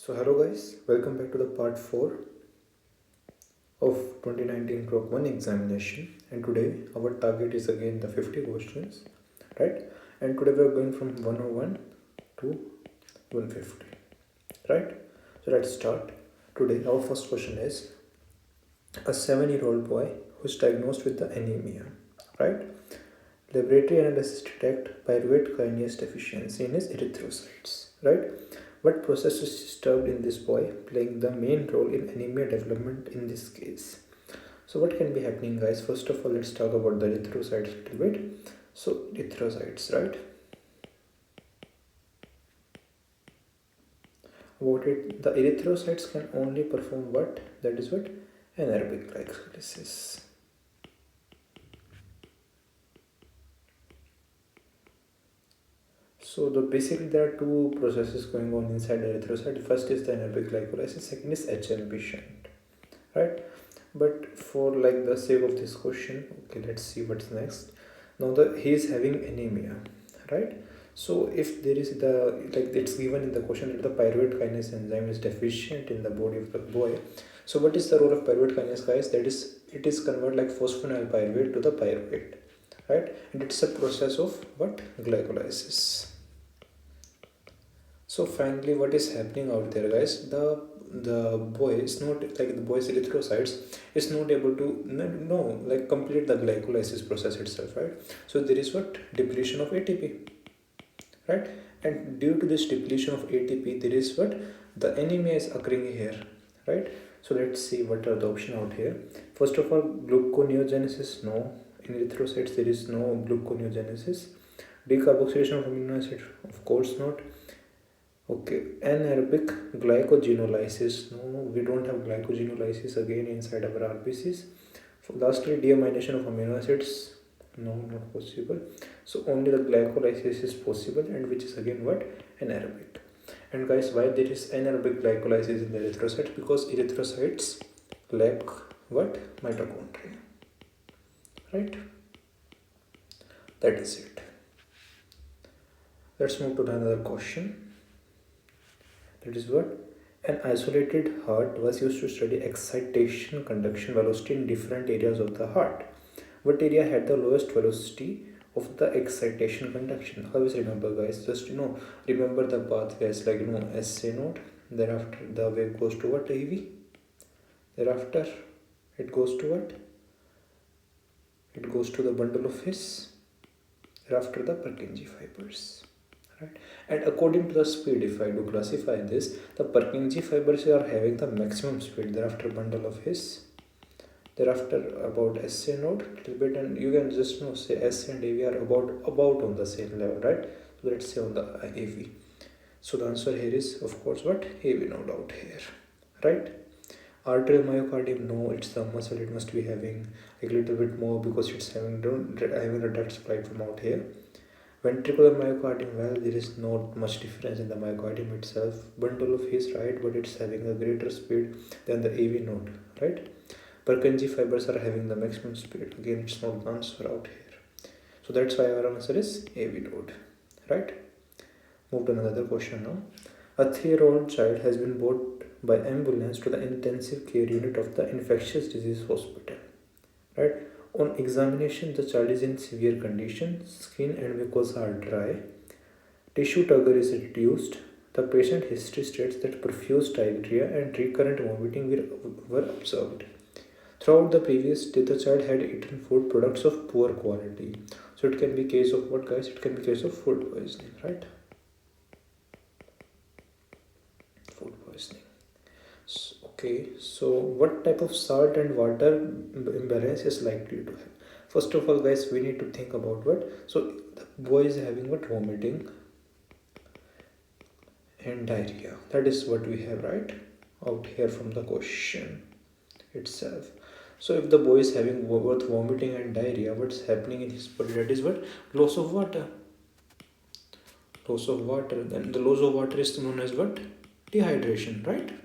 So hello guys, welcome back to the part 4 of 2019 Crop 1 examination, and today our target is again the 50 questions, right? And today we are going from 101 to 150, right? So let's start. Today our first question is a 7-year-old boy who's diagnosed with the anemia, right? Laboratory analysis detect pyruvate kinase deficiency in his erythrocytes, right? What process is disturbed in this boy, playing the main role in anemia development in this case? So what can be happening, guys? First of all, let's talk about the erythrocytes a little bit. So erythrocytes, right? About it, the erythrocytes can only perform what? That is what? Anaerobic glycolysis. So basically there are two processes going on inside the erythrocyte. First is the anaerobic glycolysis, second is HNP shunt, right? But for like the sake of this question, okay, let's see what's next. Now he is having anemia, right? So if there is the like it's given in the question that the pyruvate kinase enzyme is deficient in the body of the boy. So what is the role of pyruvate kinase, guys? That is, it is convert like phosphoryl pyruvate to the pyruvate, right? And it's a process of what? Glycolysis. So finally, what is happening out there, guys? The boy is not like the boy's erythrocytes is not able to no like complete the glycolysis process itself, right? So there is what? Depletion of ATP, right? And due to this depletion of ATP, there is what? The anemia is occurring here, right? So let's see what are the options out here. First of all, gluconeogenesis, no. In erythrocytes, there is no gluconeogenesis. Decarboxylation of amino acid, of course not. Okay, anaerobic glycogenolysis. No, we don't have glycogenolysis again inside our RBCs. Lastly, deamination of amino acids. No, not possible. So only the glycolysis is possible, and which is again what? Anaerobic. And guys, why there is anaerobic glycolysis in the erythrocytes? Because erythrocytes lack what? Mitochondria. Right? That is it. Let's move to another question. That is what? An isolated heart was used to study excitation, conduction, velocity in different areas of the heart. What area had the lowest velocity of the excitation conduction? Always remember, guys, just remember the pathways like SA node, thereafter the wave goes to what? AV, thereafter it goes to what? It goes to the bundle of His, thereafter the Purkinje fibers. Right? And according to the speed, if I do classify this, the Purkinje fibers are having the maximum speed, thereafter bundle of His, thereafter about SA node little bit, and you can just say S and AV are about on the same level, right? So let's say on the AV. So the answer here is of course what? AV node out here, right? Arterial myocardium, no, it's the muscle, it must be having a little bit more because it's having a direct supply from out here. Ventricular myocardium, well, there is not much difference in the myocardium itself. Bundle of His, right, but it's having a greater speed than the AV node, right? Purkinje fibers are having the maximum speed. Again, it's not the answer out here. So that's why our answer is AV node, right? Move to another question now. A 3-year-old child has been brought by ambulance to the intensive care unit of the infectious disease hospital, right? On examination, the child is in severe condition. Skin and mucosa are dry. Tissue turgor is reduced. The patient history states that profuse diarrhea and recurrent vomiting were observed. Throughout the previous day, the child had eaten food products of poor quality. So it can be case of what, guys? It can be case of food poisoning, right? Food poisoning. Okay, so what type of salt and water imbalance is likely to have? First of all, guys, we need to think about what. So the boy is having what? Vomiting and diarrhea. That is what we have right out here from the question itself. So if the boy is having both vomiting and diarrhea, what's happening in his body? That is what? Loss of water. Loss of water. Then the loss of water is known as what? Dehydration, right?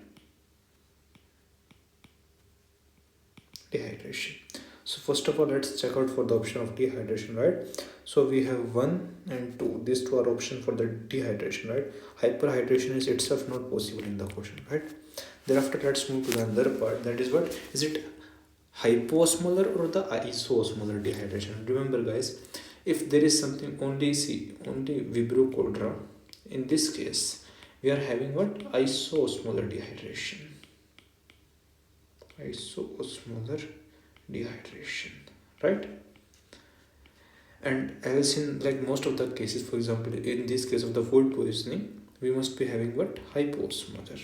Dehydration. So first of all, let's check out for the option of dehydration, right? So we have 1 and 2. These two are option for the dehydration, right? Hyperhydration is itself not possible in the question, right? Thereafter, let's move to the other part. That is what is it, hyposmolar or the isosmolar dehydration? Remember, guys, if there is something only Vibrio cordura, in this case, we are having what, isosmolar dehydration. Isosmolar dehydration, right? And as in like most of the cases, for example, in this case of the food poisoning, we must be having what, hyposmolar.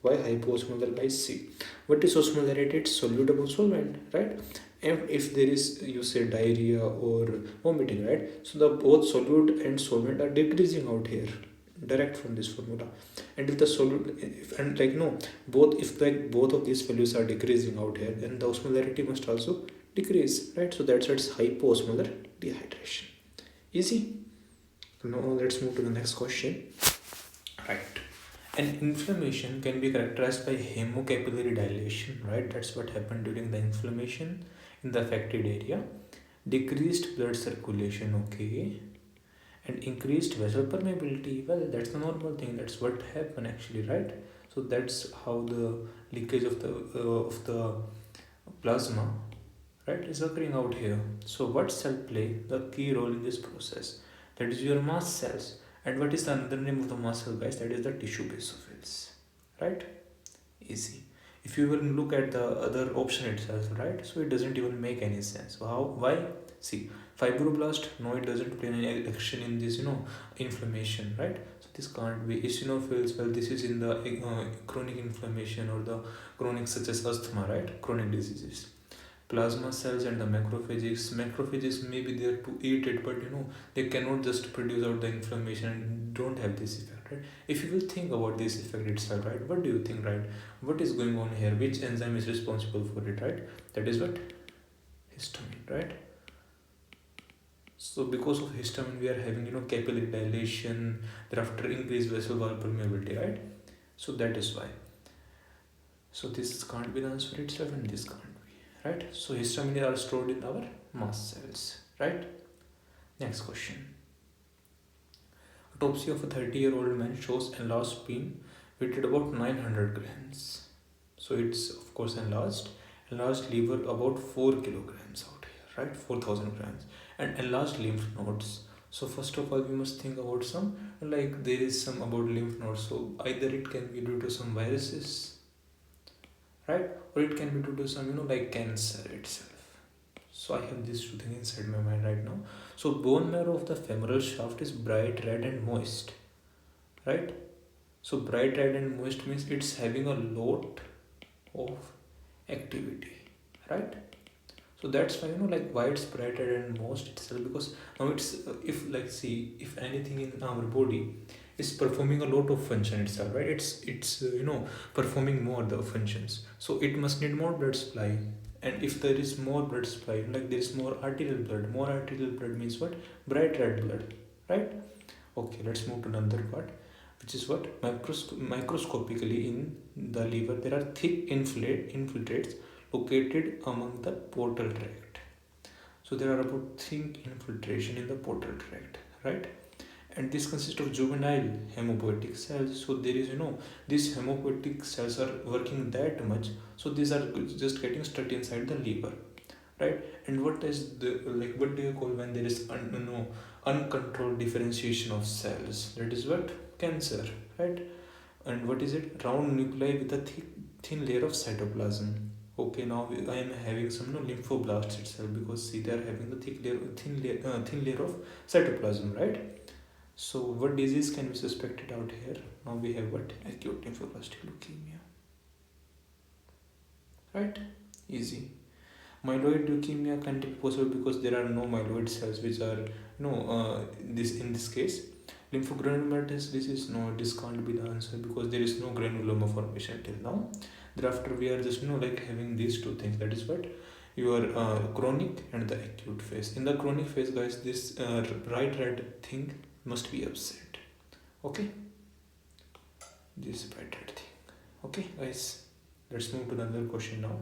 Why hyposmolar, guys? See, what is osmolarity? It's soluble solvent, right? And if there is, you say, diarrhea or vomiting, right? So the both solute and solvent are decreasing out here, direct from this formula. And if the solute, if, and like no, both, if like both of these values are decreasing out here, then the osmolarity must also decrease, right? So that's why it's hyposmolar dehydration. Easy. Now let's move to the next question. Right. An inflammation can be characterized by hemocapillary dilation, right? That's what happened during the inflammation in the affected area. Decreased blood circulation, okay. And increased vessel permeability, well, that's the normal thing. That's what happened actually, right? So that's how the leakage of the plasma, right, is occurring out here. So what cell play the key role in this process? That is your mast cells. And what is the another name of the mast cell, guys? That is the tissue basophils, right? Easy. If you will look at the other option itself, right, so it doesn't even make any sense. How? Why? See, fibroblast, no, it doesn't play any action in this, inflammation, right? So this can't be. Eosinophils, well, this is in the chronic inflammation or the chronic, such as asthma, right, chronic diseases. Plasma cells and the macrophages may be there to eat it, but they cannot just produce out the inflammation and don't have this effect, right? If you will think about this effect itself, right, what do you think, right? What is going on here? Which enzyme is responsible for it, right? That is what, histamine, right? So because of histamine, we are having capillary dilation, thereafter increased vessel wall permeability, right? So that is why. So this can't be the answer itself, and this can't. Right? So histamine are stored in our mast cells, right? Next question. Autopsy of a 30-year-old man shows enlarged spleen weighted about 900 grams. So it's of course enlarged. Enlarged liver about 4 kilograms out here, right? 4,000 grams. And enlarged lymph nodes. So first of all, we must think about some, like there is some about lymph nodes. So either it can be due to some viruses, right, or it can be due to some like cancer itself. So I have these two things inside my mind right now. So bone marrow of the femoral shaft is bright red and moist, right? So bright red and moist means it's having a lot of activity, right? So that's why like why it's bright red and moist itself, because now it's if like see, if anything in our body is performing a lot of function itself, right, it's performing more the functions, so it must need more blood supply. And if there is more blood supply, like there is more arterial blood means what, bright red blood, right? Okay, let's move to another part, which is what, microscopically in the liver there are thick infiltrates located among the portal tract. So there are about thick infiltration in the portal tract, right? And this consists of juvenile hemopoietic cells. So there is these hemopoietic cells are working that much, so these are just getting stuck inside the liver, right? And what is the, like, what do you call when there is uncontrolled differentiation of cells? That is what, cancer, right? And what is it, round nuclei with a thin layer of cytoplasm. Okay, now I am having some lymphoblasts itself, because see, they are having the thin layer of cytoplasm, right? So what disease can be suspected out here? Now we have what, acute lymphoblastic leukemia, right? Easy. Myeloid leukemia can't be possible because there are no myeloid cells which are this in this case. Lymphogranulomatous disease, no, this can't be the answer because there is no granuloma formation till now. Thereafter we are just like having these two things, that is what, your chronic and the acute phase. In the chronic phase, guys, this bright red thing must be absent. Okay, this bright red thing. Okay, guys, let's move to another question now.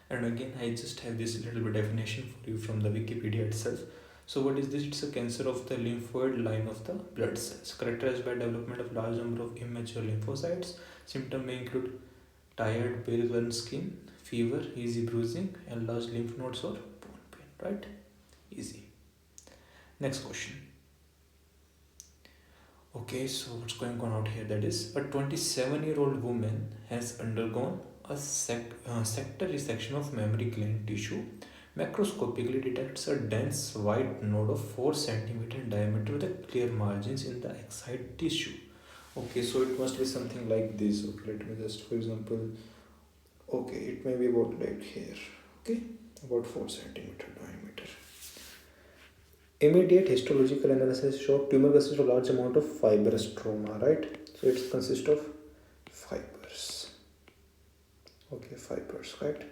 And again, I just have this little bit definition for you from the Wikipedia itself. So what is this? It's a cancer of the lymphoid line of the blood cells, characterized by development of large number of immature lymphocytes. Symptoms may include tired, pale, burnt skin, fever, easy bruising, and large lymph nodes or bone pain. Right? Easy. Next question. Okay, so what's going on out here? That is, a 27-year-old woman has undergone a sector resection of mammary gland tissue. Macroscopically detects a dense white node of 4 centimeter in diameter with clear margins in the excised tissue. Okay, so it must be something like this. Okay, let me just, for example, okay, it may be about like here. Okay, about 4 centimeter diameter. Immediate histological analysis showed tumor consists of a large amount of fibrous stroma, right? So it consists of fibers. Okay, fibers, right?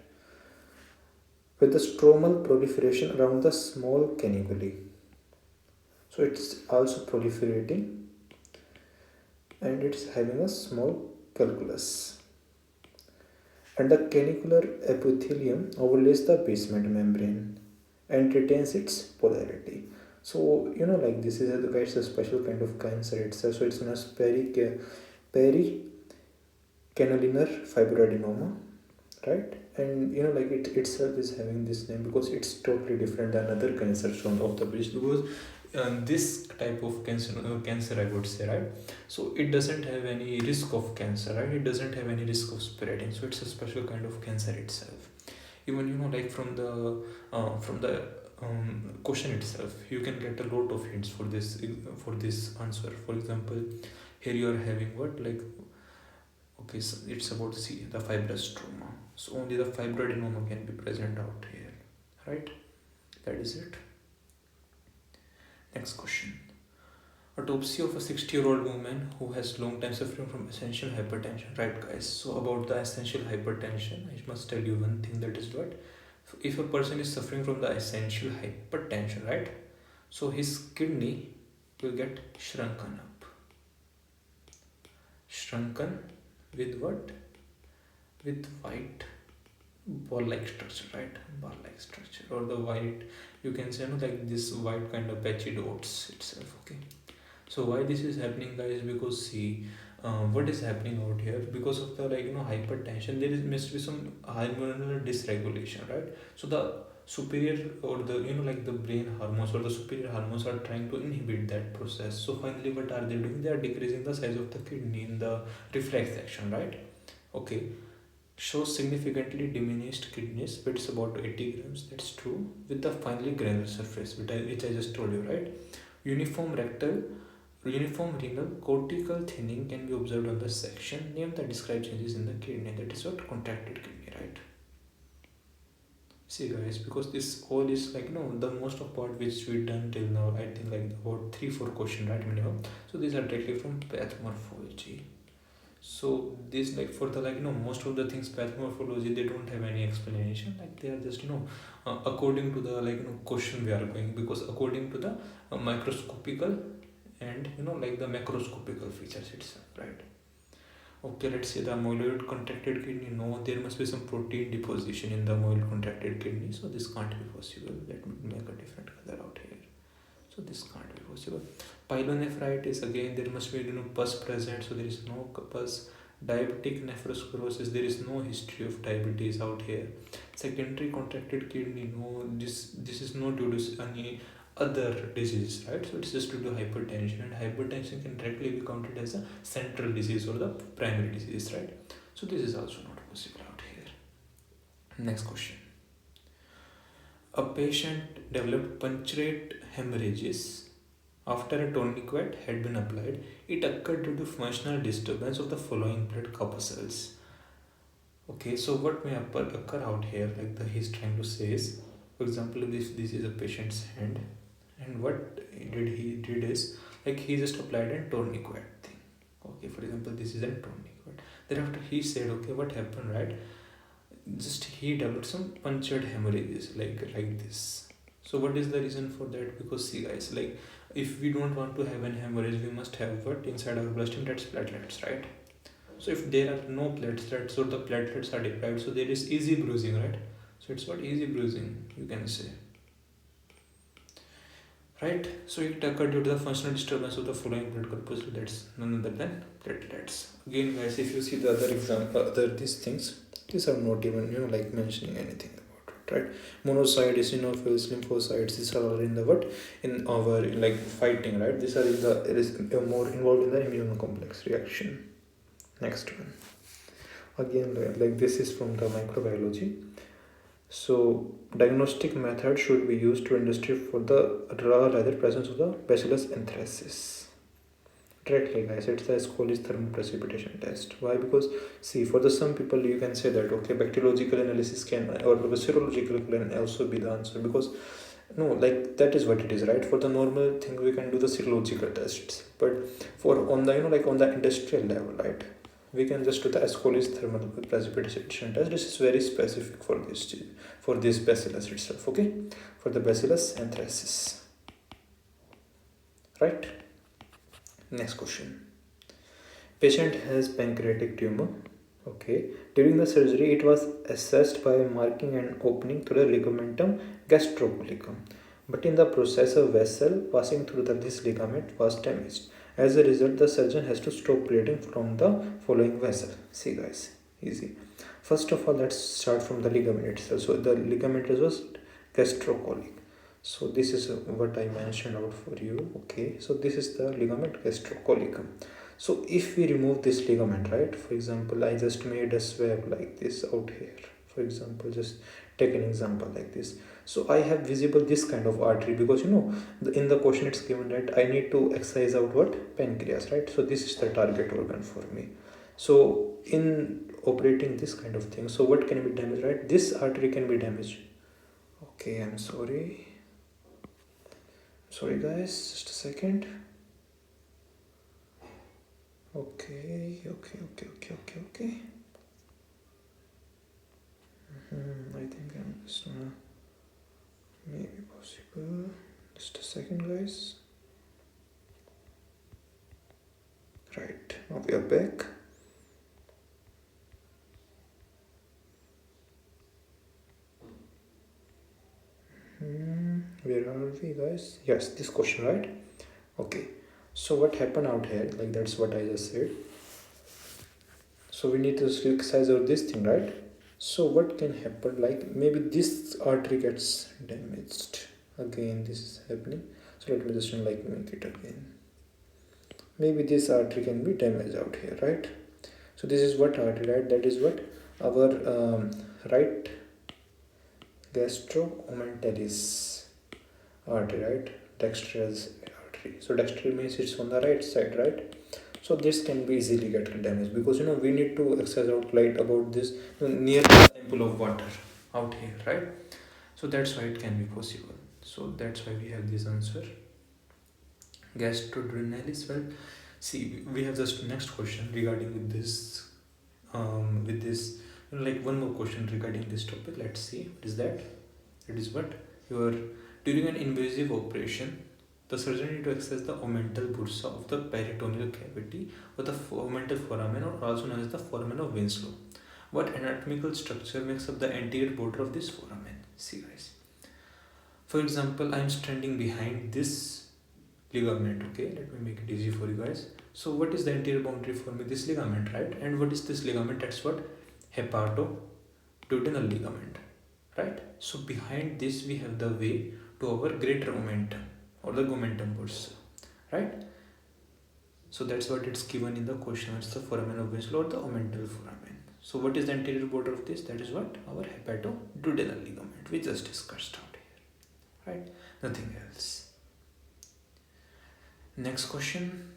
With the stromal proliferation around the small caniculi. So it's also proliferating and it's having a small calculus. And the canicular epithelium overlays the basement membrane and retains its polarity. So like this is a special kind of cancer itself. So it's known as pericanular fibroadenoma, right? And like it itself is having this name because it's totally different than other cancers shown of the breast, because this type of cancer I would say, right? So it doesn't have any risk of cancer, right? It doesn't have any risk of spreading. So it's a special kind of cancer itself. Even like from the question itself, you can get a lot of hints for this answer. For example, here you are having what, like, okay, so it's about the fibrous stroma. So only the fibroadenoma can be present out here, right? That is it. Next question. Autopsy of a 60-year-old woman who has long time suffering from essential hypertension. Right, guys? So about the essential hypertension, I must tell you one thing, that is what? If a person is suffering from the essential hypertension, right? So his kidney will get shrunken up. Shrunken with what? With white ball-like structure, right? Ball-like structure, or the white, you can say, like this white kind of patchy dots itself. Okay. So why this is happening, guys? Because see, what is happening out here, because of the hypertension, there is must be some hormonal dysregulation, right? So the superior, or the like the brain hormones or the superior hormones are trying to inhibit that process. So finally what are they doing? They are decreasing the size of the kidney in the reflex action, right? Okay. Shows significantly diminished kidneys, but it's about 80 grams, that's true, with the finely granular surface, which I just told you, right? Uniform renal cortical thinning can be observed on the section. Name the described changes in the kidney. That is what? Contracted kidney, right? See, guys, because this all is like the most of part which we done till now, I think like about 3-4 questions, right, minimum. So these are directly from pathomorphology. So this, like, for the most of the things pathomorphology, they don't have any explanation, like they are just according to the question we are going, because according to the microscopical and like the macroscopical features itself, right? Okay, let's say the myeloid contracted kidney. No, there must be some protein deposition in the myeloid contracted kidney, so this can't be possible. Let me make a different color out here. So this can't be possible. Pyelonephritis, again there must be pus present, so there is no pus. Diabetic nephrosclerosis, there is no history of diabetes out here. Secondary contracted kidney, no, this is not due to any other disease, right? So it's just due to hypertension, and hypertension can directly be counted as a central disease or the primary disease, right? So this is also not possible out here. Next question. A patient developed puncturate hemorrhages after a tourniquet had been applied. It occurred due to functional disturbance of the following blood corpuscles. Okay, so what may occur out here, like he's trying to say is, for example, if this is a patient's hand, and what he did is, like, he just applied a tourniquet thing. Okay, for example, this is a tourniquet. Thereafter he said, okay, what happened, right? Just he developed some punctured hemorrhages like this. So what is the reason for that? Because see, guys, like, if we don't want to have an hemorrhage, we must have what inside our bloodstream? That's platelets, right? So if there are no platelets, or the platelets are deprived, so there is easy bruising, right? So it's what? Easy bruising, you can say. right? So it occurred due to the functional disturbance of the following blood corpuscle. That's none other than platelets. Again, guys, if you see the other example, other these things, these are not even like mentioning anything about it, right? Monocytes, eosinophils, lymphocytes, these are all in the what, in our like fighting, right? These are in the, it is more involved in the immune complex reaction. Next one. Again, like this is from the microbiology. So diagnostic method should be used to investigate for the rather presence of the Bacillus anthracis. Directly, guys, it's the Scoly's thermal precipitation test. Why? Because see, for the some people you can say that okay, bacteriological analysis can or serological can also be the answer, because no, like that is what it is, right? For the normal thing we can do the serological tests, but for on the like on the industrial level, right? We can just do the Ascoli's thermal precipitation test. This is very specific for this bacillus itself. Okay, for the Bacillus anthracis, right? Next question. Patient has pancreatic tumor. Okay. During the surgery, it was assessed by marking an opening to the ligamentum gastrocolicum. But in the process, a vessel passing through this ligament was damaged. As a result, the surgeon has to stop bleeding from the following vessel. See, guys, easy. First of all, let's start from the ligament itself. So the ligament was gastrocolic. So this is what I mentioned out for you. Okay. So this is the ligament gastrocolicum. So if we remove this ligament, right, for example, I just made a swab like this out here, for example, just take an example like this. So I have visible this kind of artery, because in the question it's given that I need to excise out what, pancreas, right? So this is the target organ for me. So in operating this kind of thing, so what can be damaged, right? This artery can be damaged. Okay, I'm sorry guys, just a second. Okay. I think I'm just gonna maybe possible. Just a second, guys. Right, now we are back. Where are we, guys? Yes, this question, right? Okay. So what happened out here? Like that's what I just said. So we need to excise out this thing, right? So what can happen, like maybe this artery gets damaged. Again, this is happening. So let me just like make it again. Maybe this artery can be damaged out here, right? So this is what artery, right? That is what our right gastrocomentalis artery, right? Dexterous artery. So dexterous means it's on the right side, right? So this can be easily get damaged, because we need to exercise out light about this near the sample of water out here, right? So that's why it can be possible. So that's why we have this answer, gastroduodenalis. Well, see, we have just next question regarding with this like one more question regarding this topic. Let's see what is that. It is what your during an invasive operation, the surgeon need to access the omental bursa of the peritoneal cavity or the omental foramen, or also known as the foramen of Winslow. What anatomical structure makes up the anterior border of this foramen? See, guys. For example, I am standing behind this ligament. Okay, let me make it easy for you guys. So what is the anterior boundary for me? This ligament, right? And what is this ligament? That's what, hepatoduodenal ligament, right? So behind this we have the way to our greater omentum or the omentum bursa, right? So that's what it's given in the question. It's the foramen of Winslow or the omental foramen. So what is the anterior border of this? That is what, our hepatoduodenal ligament we just discussed out here, right? Nothing else. Next question.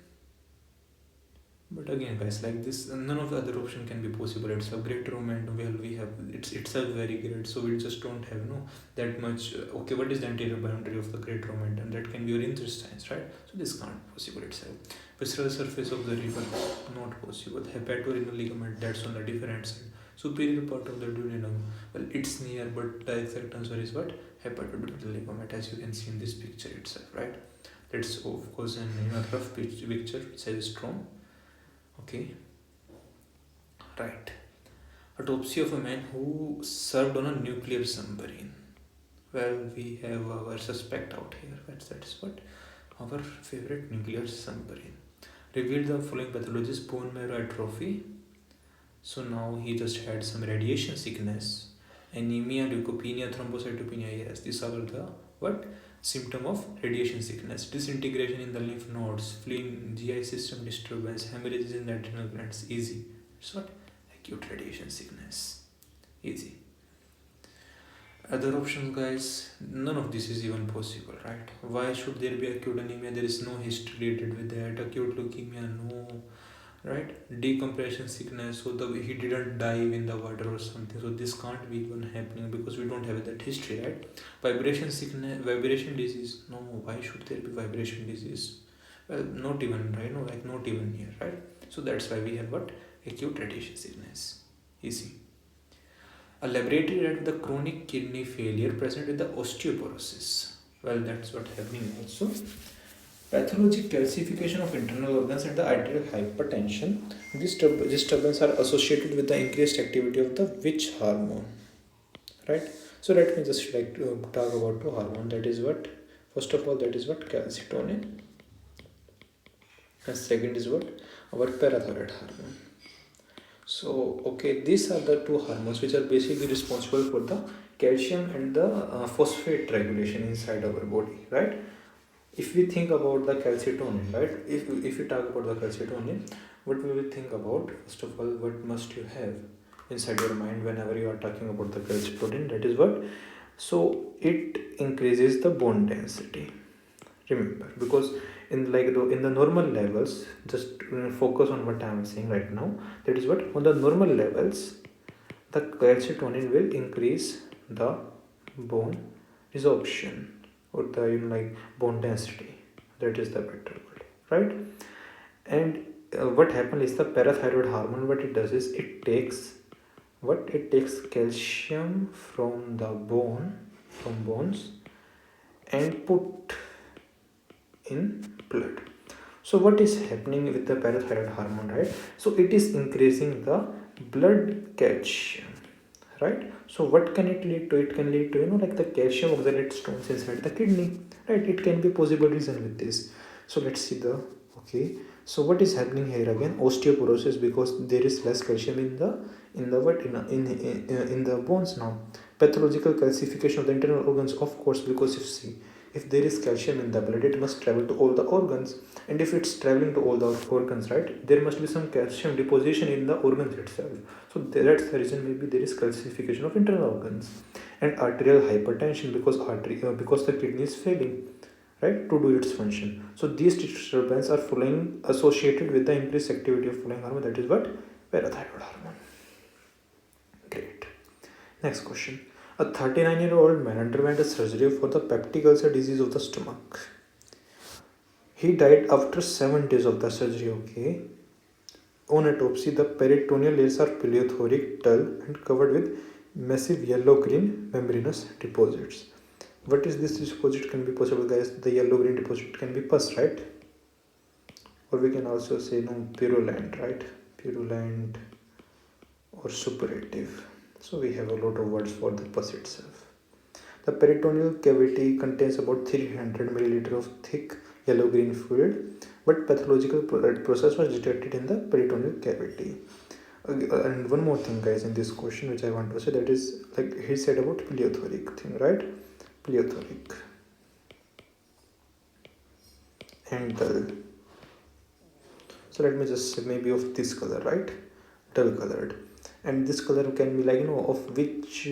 But again, guys, like this, none of the other option can be possible. It's a greater momentum. Well, we have it's itself very great, so we just don't have that much. Okay, what is the anterior boundary of the greater momentum? That can be your intestines, right? So this can't be possible itself. Visceral surface of the liver, not possible. Hepatorenal ligament, that's on the different side. Superior part of the duodenum, well, it's near, but the exact answer is what, hepatoduodenal ligament, as you can see in this picture itself, right? That's of course an rough picture which says strong. Okay, right. Autopsy of a man who served on a nuclear submarine. Well, we have our suspect out here. That's what our favorite nuclear submarine. Revealed the following pathologies: bone marrow atrophy. So now he just had some radiation sickness, anemia, leukopenia, thrombocytopenia. Yes, these are the what symptom of radiation sickness. Disintegration in the lymph nodes, spleen, GI system disturbance, hemorrhages in the adrenal glands. Easy. It's what acute radiation sickness. Easy. Other options, guys, none of this is even possible, right? Why should there be acute anemia? There is no history related with that. Acute leukemia, no, right? Decompression sickness, so he didn't dive in the water or something, so this can't be even happening because we don't have that history, right? Vibration sickness, vibration disease, no. Why should there be vibration disease? Well, not even, right? No, like not even here, right? So that's why we have what acute radiation sickness. Easy. A laboratory read the chronic kidney failure present with the osteoporosis. Well, that's what happening also. Pathologic calcification of internal organs and the arterial hypertension. These disturbances are associated with the increased activity of the which hormone? Right? So let me just like to talk about two hormone. That is what? First of all, that is what calcitonin. And second is what? Our parathyroid hormone. So, okay, these are the two hormones which are basically responsible for the calcium and the phosphate regulation inside our body, right? If we think about the calcitonin, right? If you talk about the calcitonin, what will you think about? First of all, what must you have inside your mind whenever you are talking about the calcitonin? That is what? So, it increases the bone density. Remember, because in the normal levels, just focus on what I am saying right now. That is what on the normal levels, the calcitonin will increase the bone resorption or the bone density. That is the better word, right? And what happens is the parathyroid hormone. What it does is it takes calcium from the bones and put in blood. So what is happening with the parathyroid hormone, right? So it is increasing the blood calcium, right? So what can it lead to? It can lead to like the calcium oxalate stones inside the kidney, right? It can be possible reason with this. So let's see the okay. So what is happening here again? Osteoporosis, because there is less calcium in the bones now. Pathological calcification of the internal organs, of course, because if there is calcium in the blood, it must travel to all the organs, and if it's traveling to all the organs, right, there must be some calcium deposition in the organs itself. So that's the reason maybe there is calcification of internal organs. And arterial hypertension, because the kidney is failing, right, to do its function. So these disturbances are associated with the increased activity of following hormone. That is what? Parathyroid hormone. Great. Next question. A 39-year-old man underwent a surgery for the peptic ulcer disease of the stomach. He died after 7 days of the surgery, okay? On autopsy, the peritoneal layers are pleiothoric, dull, and covered with massive yellow-green membranous deposits. What is this deposit? Can be possible, guys. The yellow-green deposit can be pus, right? Or we can also say purulent, right? Purulent or suppurative. So we have a lot of words for the pus itself. The peritoneal cavity contains about 300 milliliter of thick yellow-green fluid, but pathological process was detected in the peritoneal cavity. And one more thing, guys, in this question which I want to say, that is like he said about pleiothoric thing, right? Pleiothoric and dull. So let me just say maybe of this color, right? Dull colored. And this color can be of which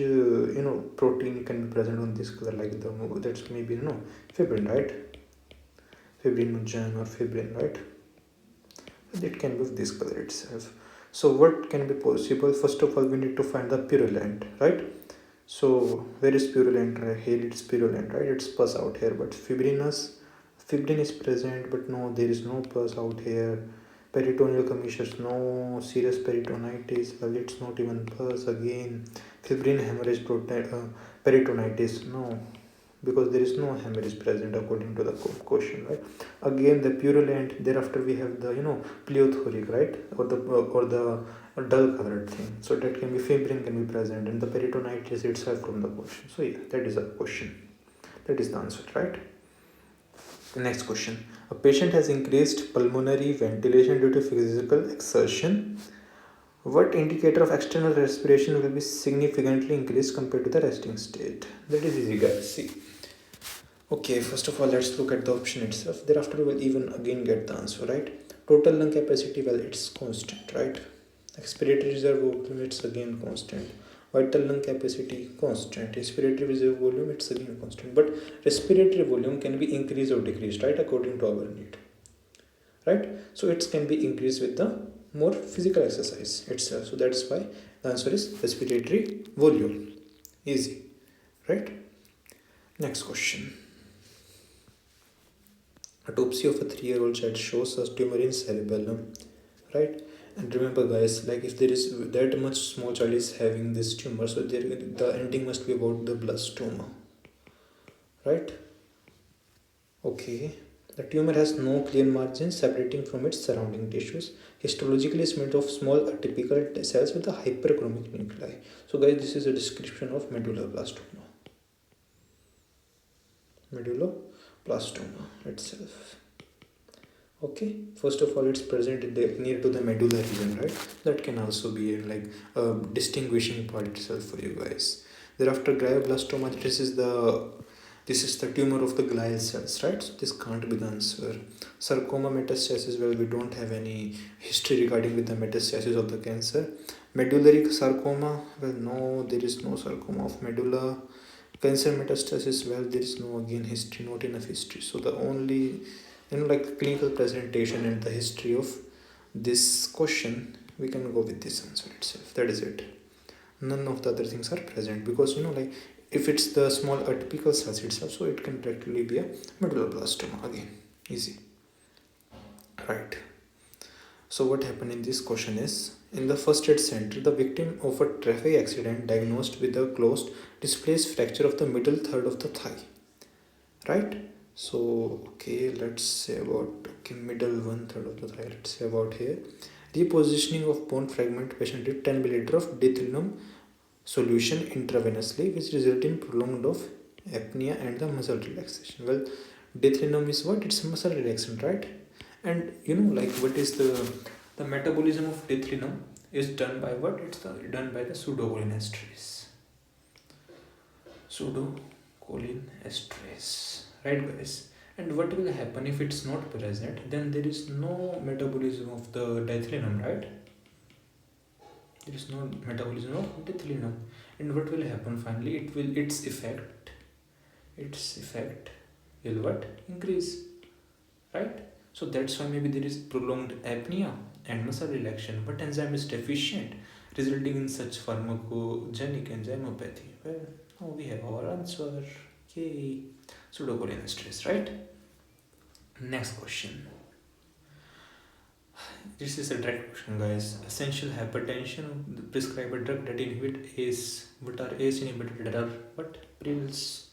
protein can be present on this color, that's maybe fibrin, right? Fibrinogen or fibrin, right? It can be of this color itself. So what can be possible? First of all, we need to find the purulent, right? So where is purulent? Right here it's purulent, right? It's pus out here, but fibrin is present, but no, there is no pus out here. Peritoneal commissures, no. Serous peritonitis, well, it's not even pus again. Fibrin hemorrhage peritonitis, no. because there is no hemorrhage present according to the question, right? Again, the purulent. Thereafter, we have the pleothoric, right, or the dull colored thing. So that can be fibrin can be present, and the peritonitis itself from the question. So yeah, that is a question. That is the answer, right? The next question: a patient has increased pulmonary ventilation due to physical exertion. What indicator of external respiration will be significantly increased compared to the resting state? That is easy, guys. See. Okay, first of all, let's look at the option itself. Thereafter, we'll even again get the answer, right? Total lung capacity, well, it's constant, right? Expiratory reserve volume, it's again constant. Vital lung capacity, constant. Respiratory reserve volume, it's again constant. But respiratory volume can be increased or decreased, right, according to our need, right? So it can be increased with the more physical exercise itself. So that's why the answer is respiratory volume. Easy, right? Next question. Autopsy of a 3-year-old child shows a tumor in cerebellum, right? And remember, guys, like if there is that much small child is having this tumor, so the ending must be about the blastoma, right? Okay. The tumor has no clear margins separating from its surrounding tissues. Histologically, it's made of small atypical cells with a hyperchromic nuclei. So, guys, this is a description of medulloblastoma. Medulloblastoma itself. Okay, first of all, it's present near to the medulla region, right? That can also be like a distinguishing part itself for you guys. Thereafter, glioblastoma, this is the tumor of the glial cells, right? So this can't be the answer. Sarcoma metastasis, well, we don't have any history regarding with the metastasis of the cancer. Medullary sarcoma, well, no, there is no sarcoma of medulla. Cancer metastasis, well, there is no again history, not enough history. So the only like clinical presentation and the history of this question, we can go with this answer itself. That is it. None of the other things are present because like if it's the small atypical cells itself, so it can practically be a medulloblastoma again. Easy, right? So what happened in this question is, in the first aid center, the victim of a traffic accident diagnosed with a closed displaced fracture of the middle third of the thigh, right? So okay, let's say about middle 1/3 of the thigh. Let's say about here. Repositioning of bone fragment, patient did 10 milliliter of dithilinum solution intravenously, which result in prolonged of apnea and the muscle relaxation. Well, dithilinum is what? It's a muscle relaxant, right? And like what is the metabolism of dithilinum is done by what? It's done by the pseudocholinesterase. Pseudocholinesterase, right, guys? And what will happen if it's not present? Then there is no metabolism of the dithilinum, right? There is no metabolism of dithilinum. And what will happen finally? Its effect will what? Increase, right? So that's why maybe there is prolonged apnea and muscle relaxation, but enzyme is deficient, resulting in such pharmacogenic enzymopathy. Well, now we have our answer. Yay. Pseudocholinesterase, right? Next question. This is a direct question, guys. Essential hypertension, prescribe a drug that inhibit ACE. What are ACE inhibitors? That are what? Pills.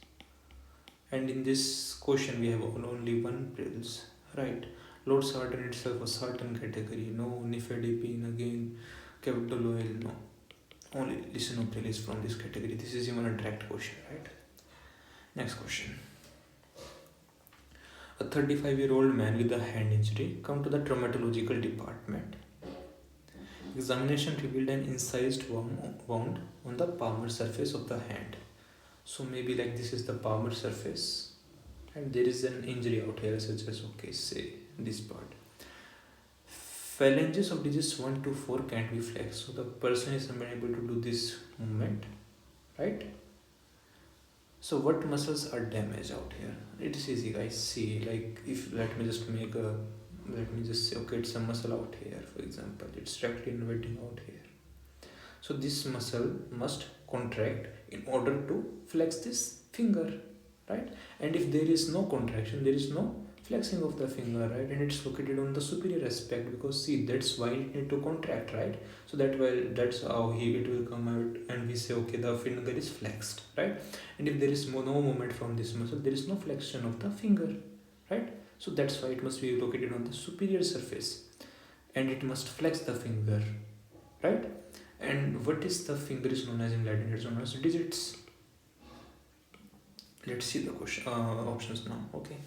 And in this question, we have only one pills, right? Losartan itself a certain category. No, nifedipine again, Cavitol oil, no. Only lisinopril is from this category. This is even a direct question, right? Next question. A 35-year-old man with a hand injury come to the traumatological department. Examination revealed an incised wound on the palmar surface of the hand. So maybe like this is the palmar surface and there is an injury out here, such as say this part. Phalanges of digits 1 to 4 can't be flexed, so the person is unable to do this movement, right? So what muscles are damaged out here? It is easy, guys. See, like if let me just say, okay, it's a muscle out here, for example, it's directly inverting out here. So this muscle must contract in order to flex this finger, right? And if there is no contraction, there is no flexing of the finger, right? And it's located on the superior aspect, because see, that's why it need to contract, right? So that's how it will come out, and we say okay, the finger is flexed, right? And if there is no movement from this muscle, there is no flexion of the finger, right? So that's why it must be located on the superior surface, and it must flex the finger, right? And what is the finger is known as in Latin? It's known as digits. Let's see the question options now. Okay.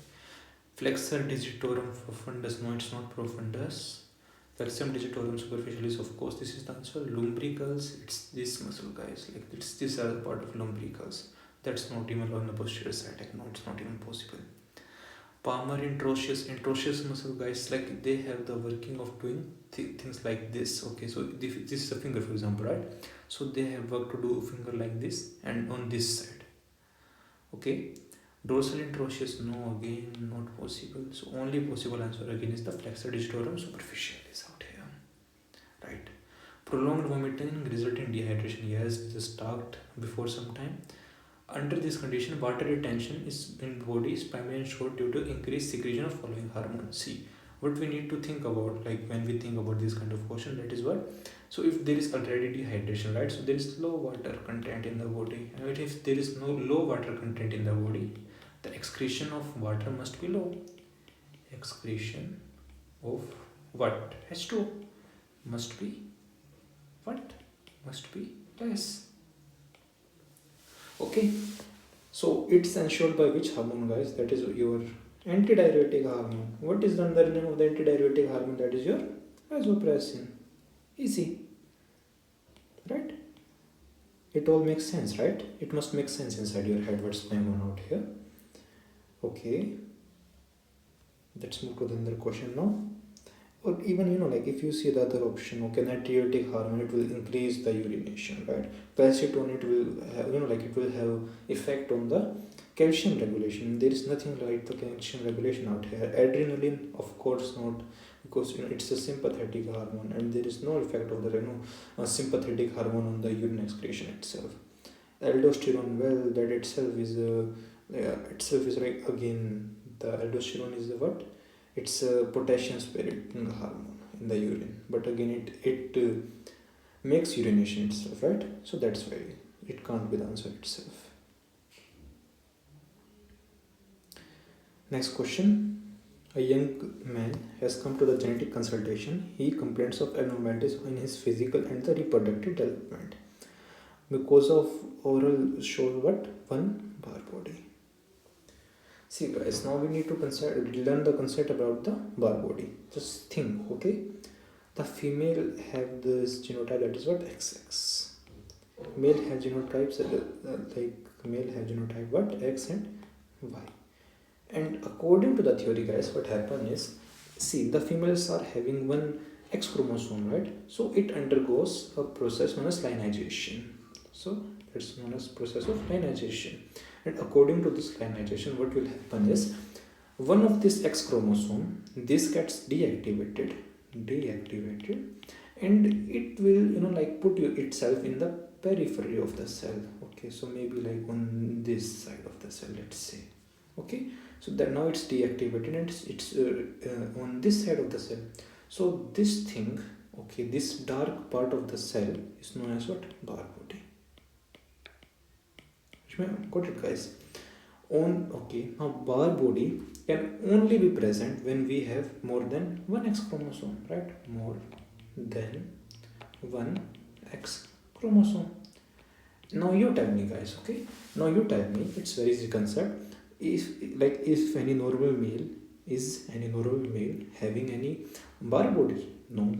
Flexor digitorum profundus. No, it's not profundus. Flexum digitorum superficialis, of course, this is the answer. Lumbricals, it's this muscle, guys. Like this are part of lumbricals. That's not even on the posterior side. Like, no, it's not even possible. Palmar introitius muscle, guys, like they have the working of doing things like this. Okay, so this is a finger, for example, right? So they have work to do finger like this and on this side. Okay, dorsal introitius, no, again not possible. So only possible answer again is the flexor digitorum superficialis out here, right? Prolonged vomiting result in dehydration. Yes, this is talked before some time. Under this condition, water retention is in body is primarily ensured due to increased secretion of following hormones. See, what we need to think about, like when we think about this kind of question, that is what. So if there is already dehydration, right? So there is low water content in the body. And if there is no low water content in the body, the excretion of water must be low. Excretion of what? H2 must be what? Must be less. Okay, so it's ensured by which hormone, guys? That is your antidiuretic hormone. What is the other name of the antidiuretic hormone? That is your vasopressin. Easy, right? It all makes sense, right? It must make sense inside your head what's going on out here. Okay, let's move to the other question now. Or even, like if you see the other option, okay, natriuretic hormone, it will increase the urination, right? Calcitonin, it will have, it will have effect on the calcium regulation. There is nothing like the calcium regulation out here. Adrenaline, of course not, because it's a sympathetic hormone, and there is no effect of the sympathetic hormone on the urine excretion itself. Aldosterone, well, that itself is like, again, the aldosterone is the what? It's a potassium spirit hormone in the urine, but again it makes urination itself, right? So that's why it can't be the answer itself. Next question. A young man has come to the genetic consultation. He complains of abnormalities in his physical and the reproductive development because of oral shows what? One bar body. See, guys, now we need to learn the concept about the bar body. Just think, okay? The female have this genotype, that is what? XX. Male have genotypes male have genotype what? X and Y. And according to the theory, guys, what happens is, see, the females are having one X chromosome, right? So it undergoes a process known as linearization. So it's known as process of linearization. And according to this linearization, what will happen is, one of this X chromosome, this gets deactivated, and it will put itself in the periphery of the cell. Okay, so maybe like on this side of the cell, let's say. Okay, so that now it's deactivated and it's on this side of the cell. So this thing, okay, this dark part of the cell is known as what? Bar body. Got it, guys? Okay, now bar body can only be present when we have more than one X chromosome, right? More than one X chromosome. Now you tell me, guys, okay? Now you tell me, it's very easy concept. If any normal male having any bar body? No.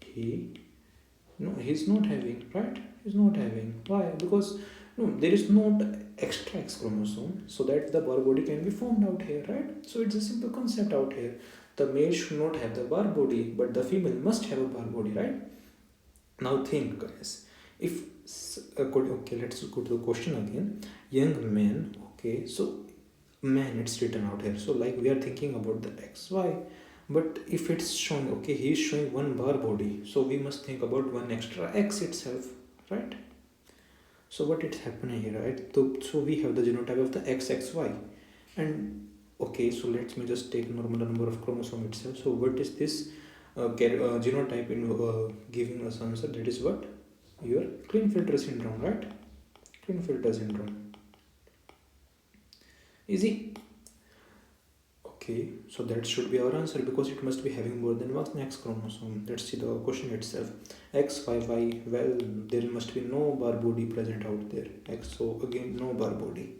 He's not having, right? He's not having. Why? Because there is no extra X chromosome, so that the bar body can be formed out here, right? So it's a simple concept out here. The male should not have the bar body, but the female must have a bar body, right? Now think, guys. Okay, let's go to the question again. Young man, okay, so man, it's written out here. So like we are thinking about the XY, but if it's showing, okay, he is showing one bar body, so we must think about one extra X itself, right? So what is happening here, right? So we have the genotype of the XXY, and Okay, so let me just take normal number of chromosome itself. So what is this genotype in giving us answer? That is what? Your Klinefelter syndrome, right? Klinefelter syndrome. Easy. Okay, so that should be our answer because it must be having more than one X chromosome. Let's see the question itself. X, Y, Y. Well, there must be no bar body present out there. X, so again no bar body.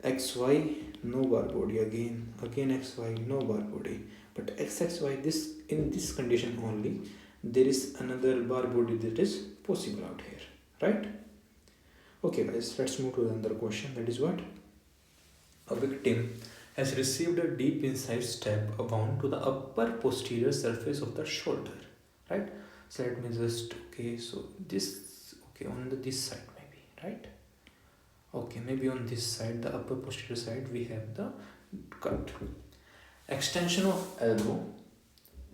XY, no bar body. Again XY, no bar body. But XXY, this in this condition only, there is another bar body that is possible out here, right? Okay, guys, let's move to another question. That is what? A victim has received a deep incisive stab wound to the upper posterior surface of the shoulder, right? So let me just so this on this side maybe, right? Okay, maybe on this side, the upper posterior side, we have the cut. Extension of elbow,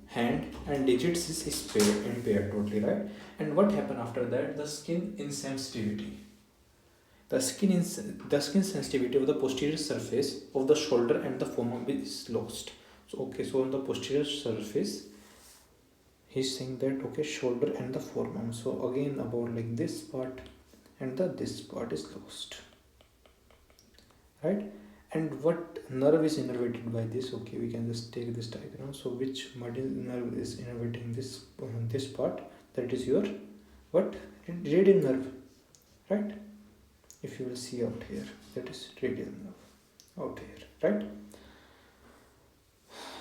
hand and digits is impaired totally, right? And what happened after that? The skin insensitivity. The skin sensitivity of the posterior surface of the shoulder and the forearm is lost. So so on the posterior surface, he's saying that shoulder and the forearm. So again about like this part and this part is lost, right? And what nerve is innervated by this? Okay, we can just take this diagram. So which medial nerve is innervating this part? That is your what? Radial nerve, right? If you will see out here, that is radial nerve out here, right?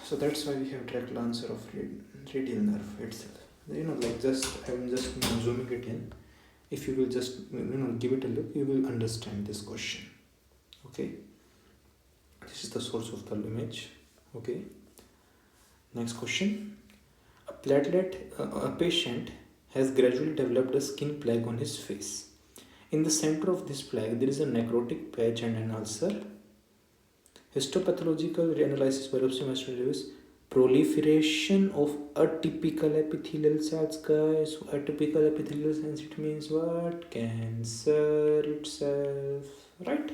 So that's why we have direct answer of radial nerve itself. Like I'm just zooming it in. If you will just give it a look, you will understand this question. Okay, this is the source of the image. Okay, next question. A patient has gradually developed a skin plaque on his face. In the center of this plaque, there is a necrotic patch and an ulcer. Histopathological reanalysis biopsy must reveal proliferation of atypical epithelial cells, guys. So atypical epithelial cells, it means what? Cancer itself, right?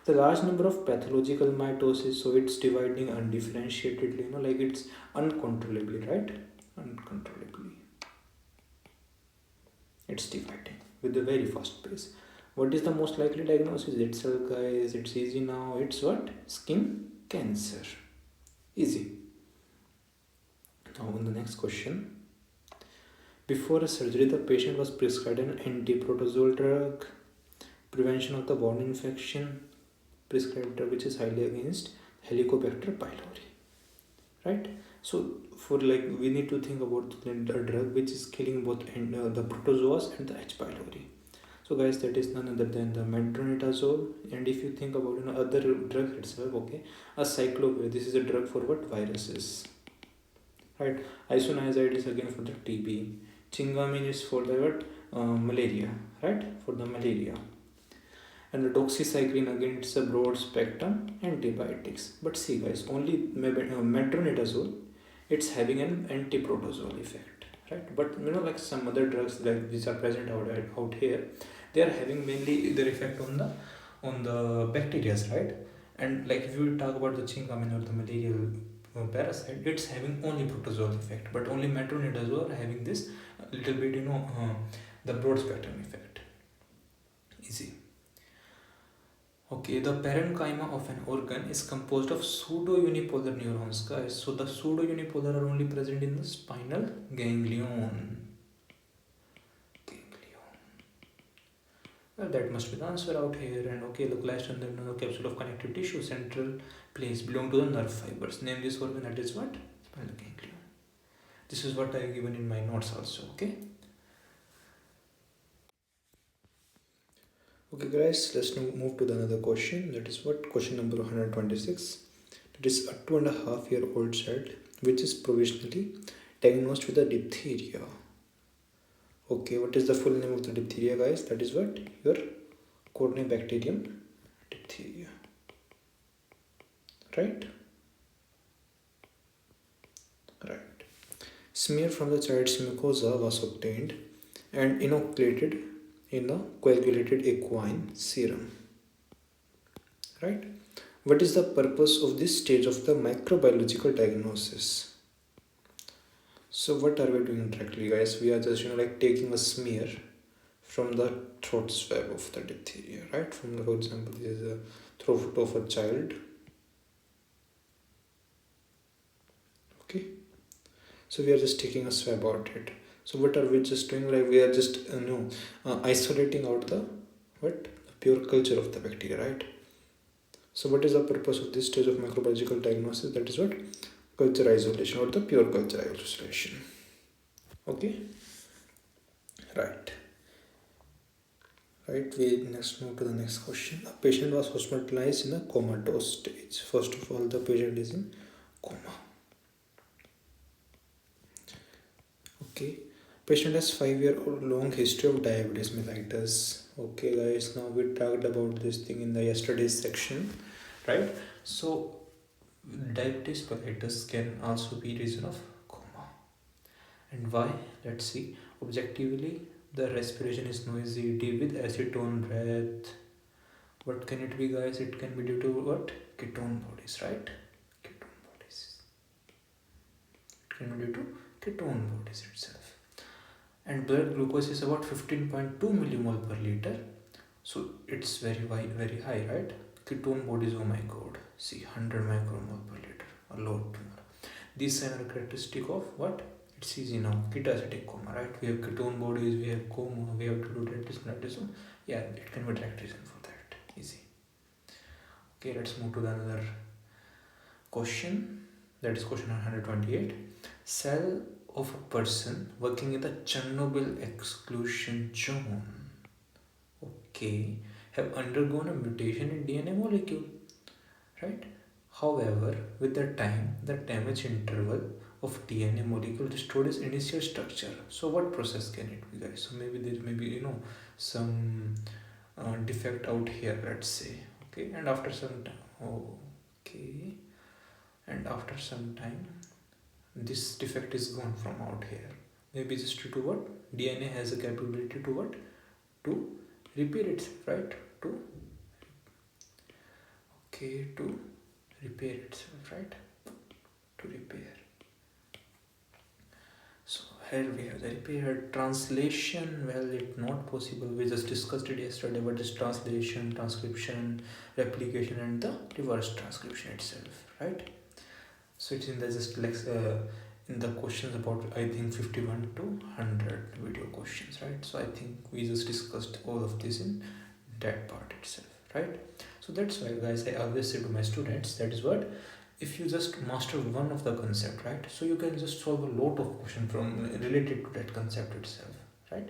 The large number of pathological mitosis, so it's dividing undifferentiatedly, like it's uncontrollably, right? Uncontrollably. It's dividing with a very fast pace. What is the most likely diagnosis itself, guys? It's easy now. It's what? Skin cancer. Easy. Now on the next question. Before a surgery, the patient was prescribed an anti-protozoal drug, prevention of the wound infection, prescribed drug which is highly against Helicobacter pylori, right? So for we need to think about a drug which is killing both the protozoas and the H. pylori. So guys, that is none other than the metronidazole. And if you think about other drugs itself, a cyclovir, this is a drug for what? Viruses, right? Isoniazid is again for the TB. Chingamine is for the what? Malaria, right? For the malaria. And the doxycycline, again, it's a broad spectrum antibiotics. But see guys, only metronidazole, it's having an anti-protozoal effect, right? But like some other drugs like these are present out here, they are having mainly their effect on the bacteria, right? And like if you talk about the chingamine or the malarial parasite, it's having only protozoal effect, but only metronidazole having this little bit the broad spectrum effect. Easy. Okay, the parenchyma of an organ is composed of pseudo-unipolar neurons, guys. So the pseudo-unipolar are only present in the spinal ganglion. Well, that must be the answer out here. And localized on the capsule of connective tissue, central place, belong to the nerve fibers. Name this organ, that is what? Spinal ganglion. This is what I have given in my notes also, okay? Okay guys, let's now move to the another question. That is what? Question number 126. It is a 2.5-year-old child which is provisionally diagnosed with a diphtheria. Okay, what is the full name of the diphtheria, guys? That is what? Your Corynebacterium diphtheria. Right? Right. Smear from the child's mucosa was obtained and inoculated in a coagulated equine serum, right? What is the purpose of this stage of the microbiological diagnosis? So what are we doing directly, guys? We are just like taking a smear from the throat swab of the diphtheria, right? From the, for example, this is a throat of a child. Okay, so we are just taking a swab out it. So what are we just doing? Like we are just isolating out the what, the pure culture of the bacteria, right? So what is the purpose of this stage of microbiological diagnosis? That is what, culture isolation, or the pure culture isolation. Okay, right. Right, we next move to the next question. A patient was hospitalized in a comatose stage. First of all, the patient is in coma. Okay, patient has 5-year-old long history of diabetes mellitus. Okay, guys, now we talked about this thing in the yesterday's section, right? So diabetes mellitus can also be reason of coma. And why? Let's see. Objectively, the respiration is noisy, deep with acetone breath. What can it be, guys? It can be due to what? Ketone bodies, right? Ketone bodies. It can be due to ketone bodies itself. And blood glucose is about 15.2 millimole per liter. So it's very high, right? Ketone bodies, oh my god. See, 100 micromole per liter. A lot more. These are characteristic of what? It's easy now. Ketoacidic coma, right? We have ketone bodies, we have coma, we have to do diabetes mellitus. So yeah, it can be direct reason for that. Easy. Okay, let's move to the another question. That is question 128. Cell of a person working in the Chernobyl exclusion zone, okay, have undergone a mutation in DNA molecule, right? However, with the time, the damage interval of DNA molecule restored its initial structure. So what process can it be, guys? So maybe there may be some defect out here, let's say. Okay, and after some time, okay, and after some time, this defect is gone from out here. Maybe just due to what? DNA has a capability to what? To repair itself, right? To repair itself, right? To repair. So here we have the repair. Translation, well, it's not possible. We just discussed it yesterday, but this translation, transcription, replication, and the reverse transcription itself, right? So it's in the just like in the questions about, I think, 51 to 100 video questions, right? So I think we just discussed all of this in that part itself, right? So that's why, guys, I always say to my students, that is what, if you just master one of the concept, right, so you can just solve a lot of questions from related to that concept itself, right?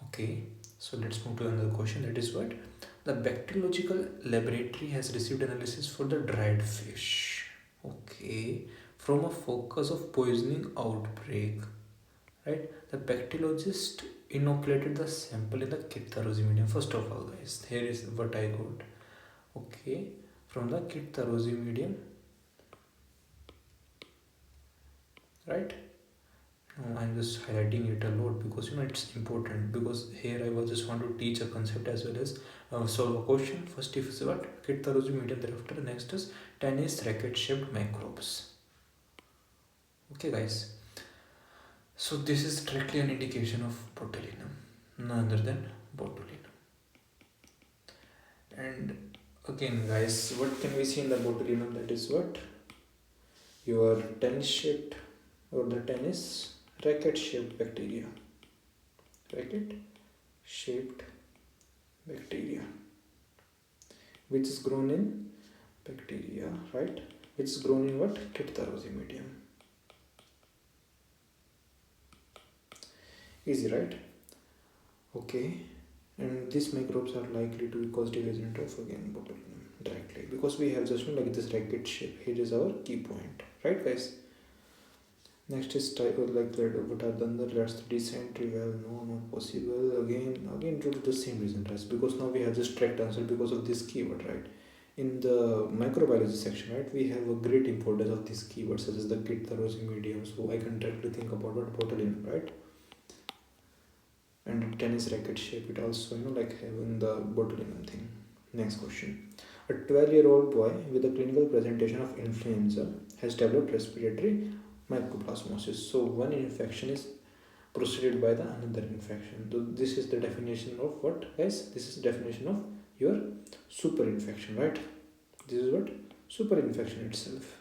Okay, so let's move to another question. That is what, the bacteriological laboratory has received analysis for the dried fish, okay, from a focus of poisoning outbreak, right? The bacteriologist inoculated the sample in the Kit Tarosi medium. First of all, guys, here is what I got, okay, from the Kit Tarosi medium, right? I'm just highlighting it a lot because it's important, because here I was just want to teach a concept as well as solve a question. First, if it's what, Kit Tarosi medium, thereafter next is tennis racket shaped microbes. Okay, guys, so this is directly an indication of botulinum, none other than botulinum. And again, guys, what can we see in the botulinum? That is what, your tennis shaped, or the tennis racket shaped bacteria, racket shaped bacteria, which is grown in bacteria, right, which is grown in what, Kit Tarosi medium. Easy, right? Okay, and these microbes are likely to be causative agent of, again, botulinum directly, because we have just like this racket shape. Here is our key point, right, guys? Next is type of like that. What are the other? That's the dysentery. Well, no, not possible. Again, due to the same reason, right? Because now we have just direct answer because of this keyword, right? In the microbiology section, right, we have a great importance of these keywords such as the Kit Tarosi medium. So I can directly think about what, botulinum, right? And tennis racket shape, it also like having the botulinum thing. Next question. A 12-year-old boy with a clinical presentation of influenza has developed respiratory mycoplasmosis. So one infection is preceded by the another infection. So this is the definition of what, guys? This is the definition of your super infection, right? This is what? Super infection itself.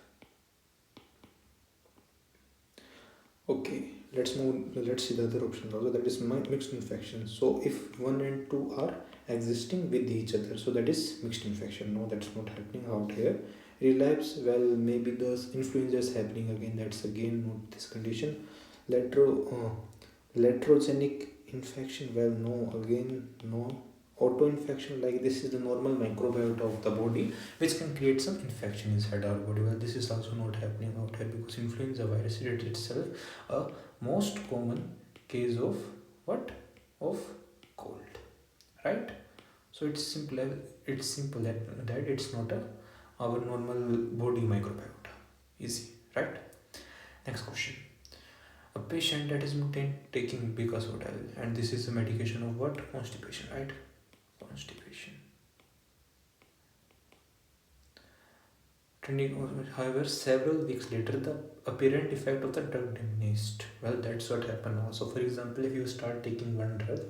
Okay, let's move. Let's see the other option also, that is mixed infection. So if 1 and 2 are existing with each other, so that is mixed infection. No, that's not happening out here. Relapse, well, maybe the influenza is happening again. That's again not this condition. Laterogenic infection, well, no, again no. Auto-infection, like this is the normal microbiota of the body which can create some infection inside our body. Well, this is also not happening out here because influenza virus is itself a most common case of what? Of cold, right? So it's simple that it's not our normal body microbiota. Easy, right? Next question. A patient that is taking Bicasodal, and this is a medication of what? Constipation, right? Constipation. However, several weeks later, the apparent effect of the drug diminished. Well, that's what happened now. So, for example, if you start taking one drug,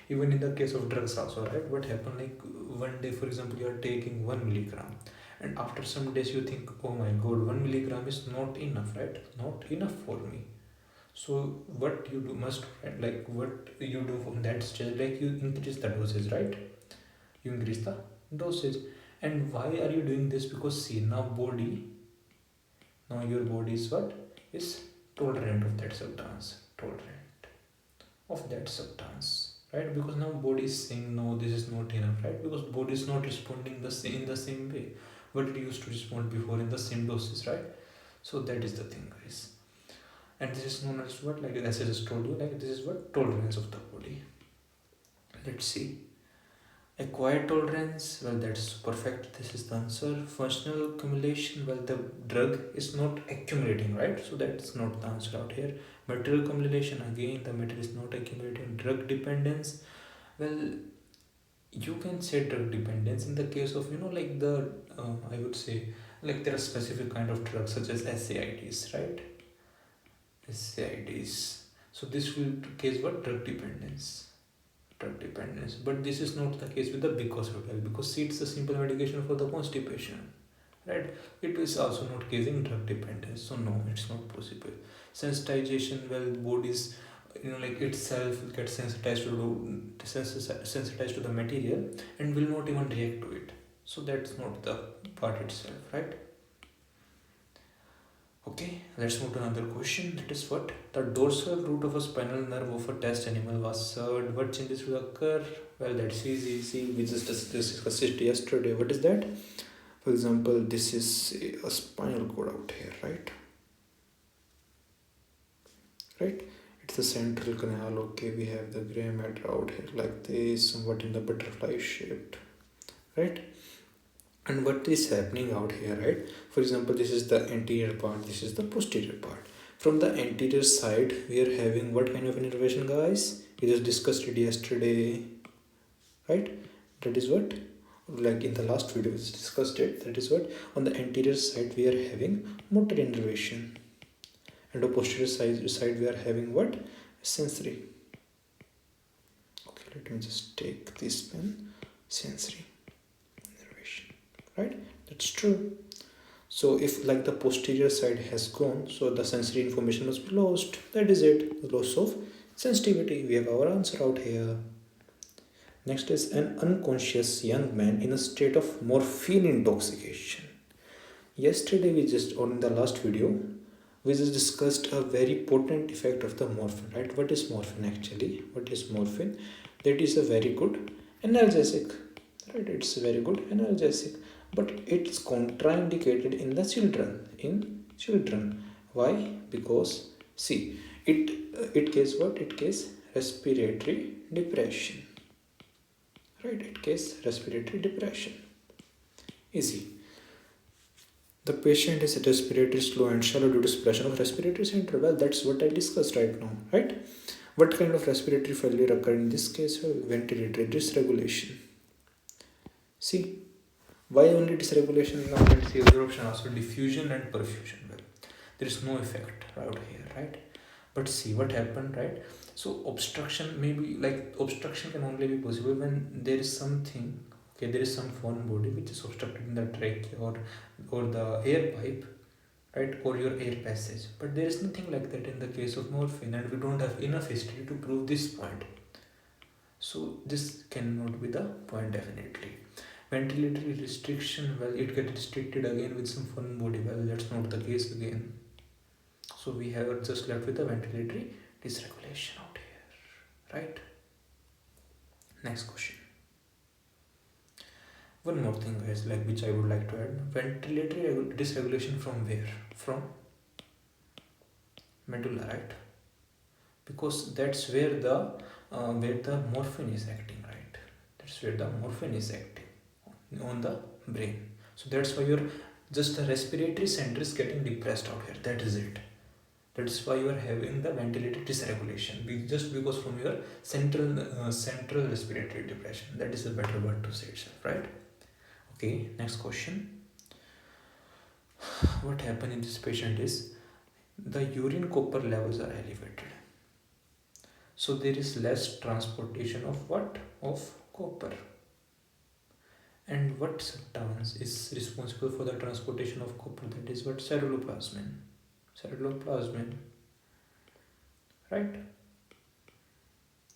even in the case of drugs also, right? What happened, like one day, for example, you are taking 1 milligram, and after some days you think, oh my god, 1 milligram is not enough, right? Not enough for me. So what you do must, like what you do from that stage, like you increase the dosage, right? You increase the dosage. And why are you doing this? Because see, now your body is what? Is tolerant of that substance. Tolerant of that substance, right? Because now body is saying no, this is not enough, right? Because body is not responding in the same way what it used to respond before in the same doses, right? So that is the thing, guys. And this is known as what? Like as I just told you, like this is what? Tolerance of the body. Let's see. Acquired tolerance, well, that's perfect. This is the answer. Functional accumulation, well, the drug is not accumulating, right? So that's not the answer out here. Material accumulation, again, the material is not accumulating. Drug dependence, well, you can say drug dependence in the case of, like the, I would say, like there are specific kind of drugs such as SAIDs, right? SAIDs. So this will case what? Drug dependence. But this is not the case with the Bicasodal, because see, it's a simple medication for the constipation, right? It is also not causing drug dependence, so no, it's not possible. Sensitization, well, bodies, like itself gets sensitized to the material and will not even react to it, so that's not the part itself, right? Okay, let's move to another question. That is what? The dorsal root of a spinal nerve of a test animal was severed. What changes will occur? Well, that's easy. See, we just discussed it yesterday. What is that? For example, this is a spinal cord out here, right? Right? It's the central canal. Okay, we have the gray matter out here like this, somewhat in the butterfly shaped, right? And what is happening out here, right? For example, this is the anterior part, this is the posterior part. From the anterior side, we are having what kind of innervation, guys? We just discussed it yesterday, right? That is what, like in the last video we discussed it. That is what, on the anterior side we are having motor innervation, and the posterior side we are having what? Sensory. Okay, let me just take this pen. Sensory, right? That's true. So if like the posterior side has gone, so the sensory information must be lost. That is it, the loss of sensitivity. We have our answer out here. Next is an unconscious young man in a state of morphine intoxication. Yesterday on the last video, we just discussed a very potent effect of the morphine, right? What is morphine actually? What is morphine? That is a very good analgesic, right? It's a very good analgesic. But it's contraindicated in the children. Why? Because see, it case what? It case respiratory depression, right? It case respiratory depression. Easy. The patient is respiratory slow and shallow due to suppression of respiratory center. Well, that's what I discussed right now, right? What kind of respiratory failure occurred in this case? Well, ventilatory dysregulation. See, Why only dysregulation? Now let's see other option also, diffusion and perfusion. Well, there is no effect out here, right? But see what happened, right? So obstruction, maybe like obstruction can only be possible when there is something, okay, there is some foreign body which is obstructed in the trachea or the air pipe, right, or your air passage. But there is nothing like that in the case of morphine, and we don't have enough history to prove this point. So this cannot be the point definitely. Ventilatory restriction, well, it gets restricted again with some foreign body. Well, that's not the case again. So we have just left with the ventilatory dysregulation out here, right? Next question. One more thing, guys, like which I would like to add. Ventilatory dysregulation from where? From medulla, right? Because that's where the morphine is acting, right? That's where the morphine is acting on the brain. So that's why your just the respiratory center is getting depressed out here. That is it. That is why you are having the ventilatory dysregulation. Just because from your central respiratory depression. That is a better word to say itself, right? Okay, next question. What happened in this patient is the urine copper levels are elevated. So there is less transportation of what? Of copper. And what substance is responsible for the transportation of copper? That is what? Ceruloplasmin. Ceruloplasmin. Right?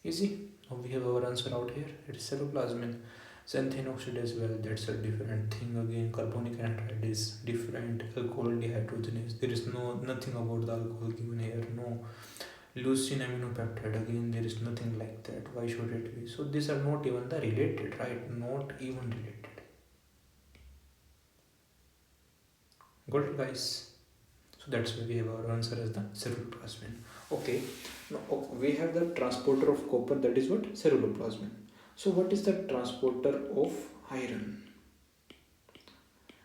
Easy. Now we have our answer out here. It is ceruloplasmin. Xanthine oxide as well, that's a different thing again. Carbonic anhydride is different. Alcohol dehydrogenase, there is nothing about the alcohol given here. No. Leucine aminopeptide, again there is nothing like that. Why should it be? So these are not even the related, right? Not even related. Got it, guys? So that's why we have our answer as the ceruloplasmin. Okay, now we have the transporter of copper, that is what? Ceruloplasmin. So what is the transporter of iron?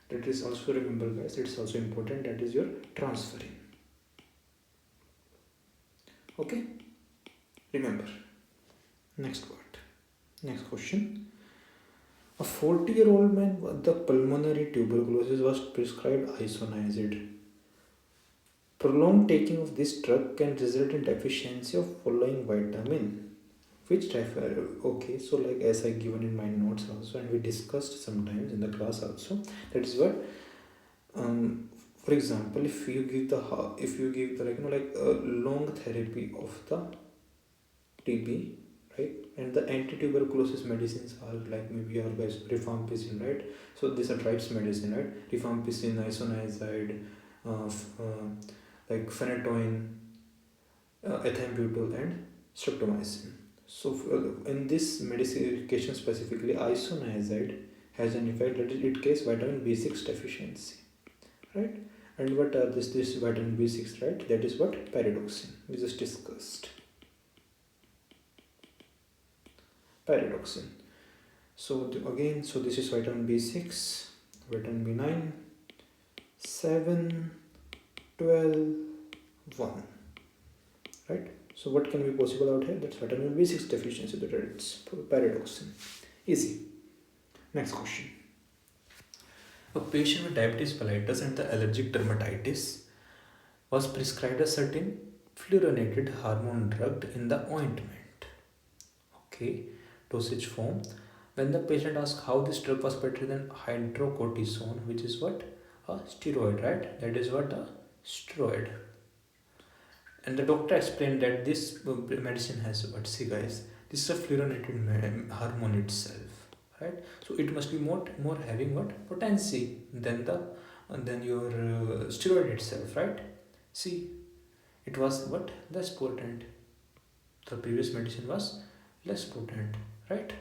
That is also, remember guys, it's also important, that is your transferrin. Okay, remember. Next word. Next question. A 40-year-old man with the pulmonary tuberculosis was prescribed isoniazid. Prolonged taking of this drug can result in deficiency of following vitamin. Which type? Okay, so like as I given in my notes also, and we discussed sometimes in the class also, that is what, for example, if you give the like a long therapy of the TB, right, and the anti-tuberculosis medicines are like maybe are guys rifampicin, right? So these are types medicine, right? Rifampicin, isoniazid, like phenytoin, ethambutol, and streptomycin. So in this medication specifically, isoniazid has an effect, that is it causes vitamin B6 deficiency, right? And what are this vitamin B6, right? That is what? Pyridoxine. We just discussed. Pyridoxine. So again, so this is vitamin B6, vitamin B9, 7, 12, 1, right? So what can be possible out here? That's vitamin B6 deficiency, that it's pyridoxine. Easy. Next question. A patient with diabetes mellitus and the allergic dermatitis was prescribed a certain fluorinated hormone drug in the ointment. Okay, dosage form. When the patient asked how this drug was better than hydrocortisone, which is what? A steroid, right? That is what? A steroid. And the doctor explained that this medicine has what? See guys, this is a fluorinated hormone itself, right? So it must be more having what? Potency than your steroid itself, right? See, it was what? Less potent. The previous medicine was less potent, right?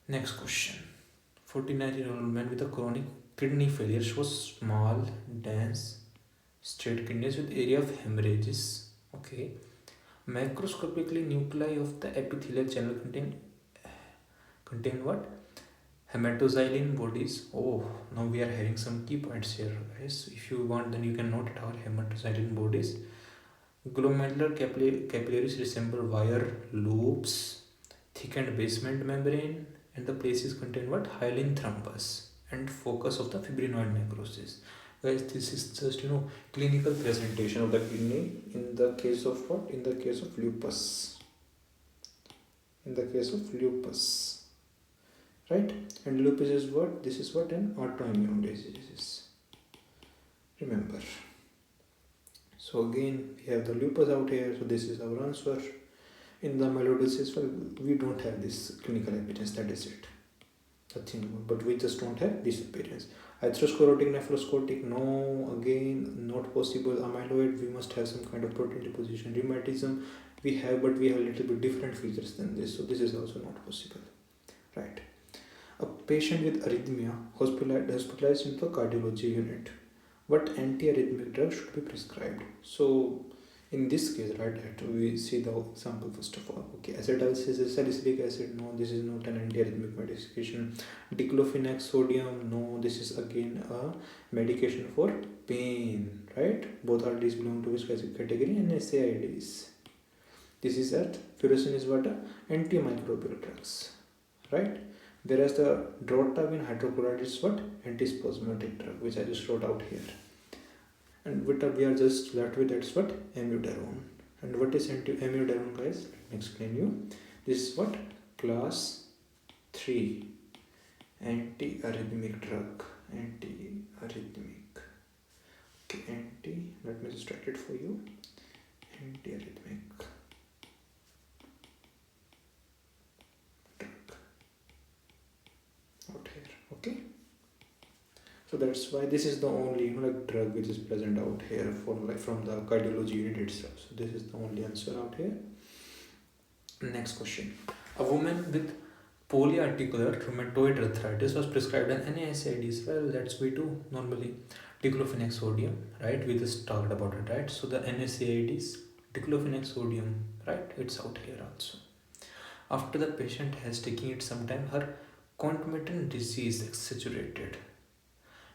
Next question. 49-year-old man with a chronic kidney failure shows small, dense, straight kidneys with area of hemorrhages. Okay. Macroscopically, nuclei of the epithelial channel contain what? Hematoxylin bodies. Oh, now we are having some key points here, guys. If you want, then you can note it out. Hematoxylin bodies. Glomerular capillaries resemble wire loops, thickened basement membrane, and the places contain what? Hyaline thrombus and focus of the fibrinoid necrosis. Guys, this is just clinical presentation of the kidney in the case of what? In the case of lupus. In the case of lupus, right? And lupus is what? This is what? An autoimmune disease. Remember. So again, we have the lupus out here. So this is our answer. In the myelodisis, well, we don't have this clinical evidence. That is it. Nothing, but we just don't have this appearance. Atherosclerotic, nephrosclerotic, no, again, not possible. Amyloid, we must have some kind of protein deposition. Rheumatism, we have, but we have a little bit different features than this. So this is also not possible, right? A patient with arrhythmia hospitalized into a cardiology unit. What antiarrhythmic drug should be prescribed? So in this case, right, we see the example first of all. Okay, salicylic acid, no, this is not an antiarrhythmic medication. Diclofenac sodium, no, this is again a medication for pain, right? Both are these belong to which category? NSAIDs. This is that furosemide is what? Antimicrobial drugs, right? Whereas the drotavin hydrochloride is what? Antispasmodic drug, which I just wrote out here. And what we are just left with, that's what? Amiodarone. And what is amiodarone, guys? Let me explain you. This is what? Class 3 antiarrhythmic drug. Antiarrhythmic. Okay, let me just write it for you. Antiarrhythmic drug. Out here, okay? So that's why this is the only drug which is present out here for from the cardiology unit itself. So this is the only answer out here. Next question. A woman with polyarticular rheumatoid arthritis was prescribed an NSAIDs. Well, that's we do normally. Diclofenac sodium, right? We just talked about it, right? So the NSAIDs, diclofenac sodium, right? It's out here also. After the patient has taken it sometime, her concomitant disease exaggerated,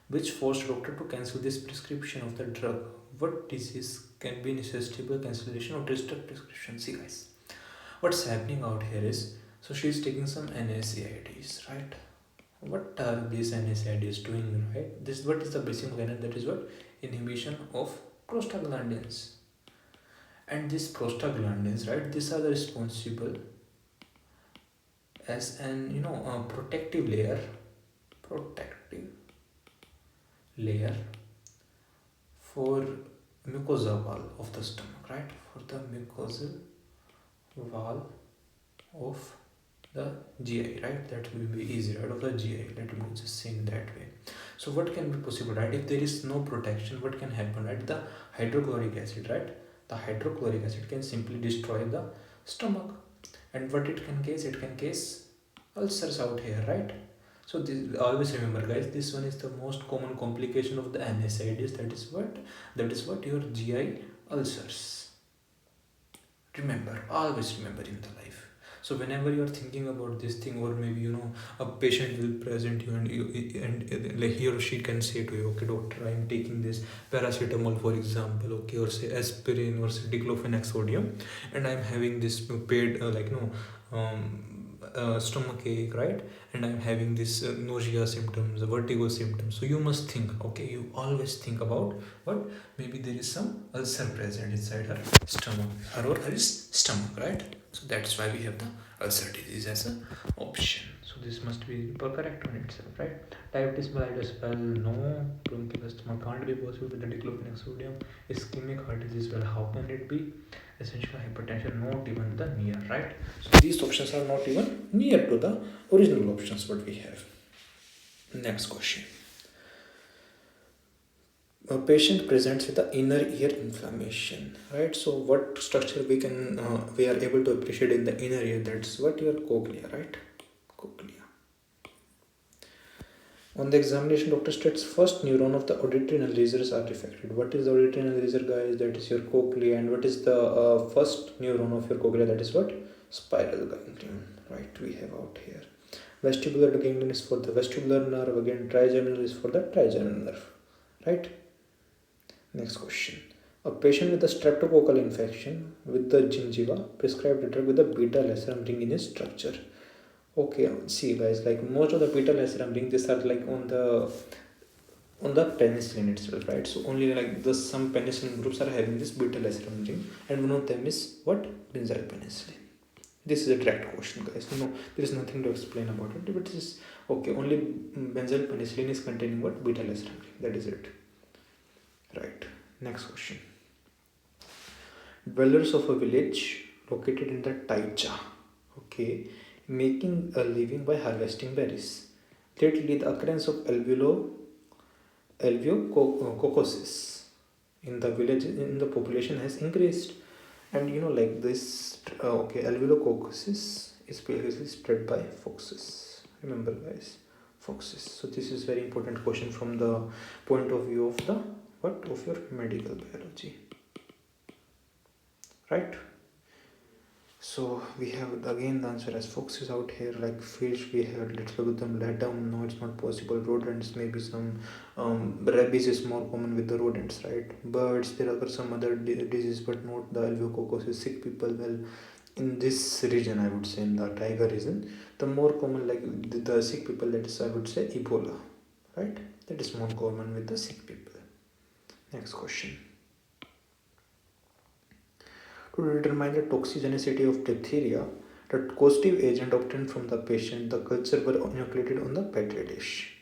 which forced doctor to cancel this prescription of the drug. What disease can be necessitable cancellation of this drug prescription? See guys, what's happening out here is, so she's taking some NSAIDs, right? What are these NSAIDs doing, right? This what is the basic mechanism? That is what? Inhibition of prostaglandins. And these prostaglandins, right? These are the responsible as an protective layer for mucosa wall of the stomach, right? For the mucosal wall of the GI, right? That will be easy, right? Of the GI. Let me just say in that way. So what can be possible, right? If there is no protection, what can happen, right? The hydrochloric acid, right? The hydrochloric acid can simply destroy the stomach. And what it can cause? It can cause ulcers out here, right? So this, always remember guys, this one is the most common complication of the NSAIDs. That is what your GI ulcers. Remember, always remember in the life. So whenever you are thinking about this thing, or maybe a patient will present you and like he or she can say to you, okay doctor, I am taking this paracetamol for example, okay, or say aspirin or say diclofenac sodium, and I am having this paid stomach ache, right? And I'm having this nausea symptoms, vertigo symptoms. So you must think, okay, you always think about what? Maybe there is some ulcer present inside her stomach, her or her stomach, right? So that's why we have the ulcer disease as an option. So this must be correct on itself, right? Diabetes mellitus, well, no. Bronchial can't be possible with the diclofenac sodium. Ischemic heart disease, well, how can it be? Essential hypertension, not even the near, right? So these options are not even near to the original options what we have. Next question. A patient presents with the inner ear inflammation, right? So what structure we are able to appreciate in the inner ear? That's what your cochlea, right? Cochlea. On the examination, doctor states first neuron of the auditory nerve lasers are affected. What is the auditory nerve laser, guys? That is your cochlea. And what is the first neuron of your cochlea? That is what? Spiral ganglion, right? We have out here. Vestibular ganglion is for the vestibular nerve. Again, trigeminal is for the trigeminal nerve, right? Next question. A patient with a streptococcal infection with the gingiva prescribed a drug with a beta lacerum ring in its structure. Okay, see guys, like most of the beta laceram ring, these are like on the penicillin itself, right? So only like the some penicillin groups are having this beta laceram ring, and one of them is what? Benzyl penicillin. This is a direct question, guys. No, there is nothing to explain about it. But it is okay. Only benzyl penicillin is containing what? Beta laceram ring. That is it. Right. Next question. Dwellers of a village located in the Taicha, okay, making a living by harvesting berries. Lately, the occurrence of alveococcus in the village in the population has increased, and like this. Okay, alveococcus is basically spread by foxes. Remember, guys, foxes. So this is very important question from the point of view of the what of your medical biology, right? So we have again the answer as foxes out here, like fish we have. Let's look at them. Let down. No, it's not possible. Rodents, maybe some rabies is more common with the rodents, right? Birds, there are some other diseases, but not the alveococcus. Sick people, well, in this region, I would say in the tiger region, the more common like the sick people, that is I would say Ebola, right? That is more common with the sick people. Next question. To determine the toxigenicity of diphtheria, the causative agent obtained from the patient, the culture were inoculated on the petri dish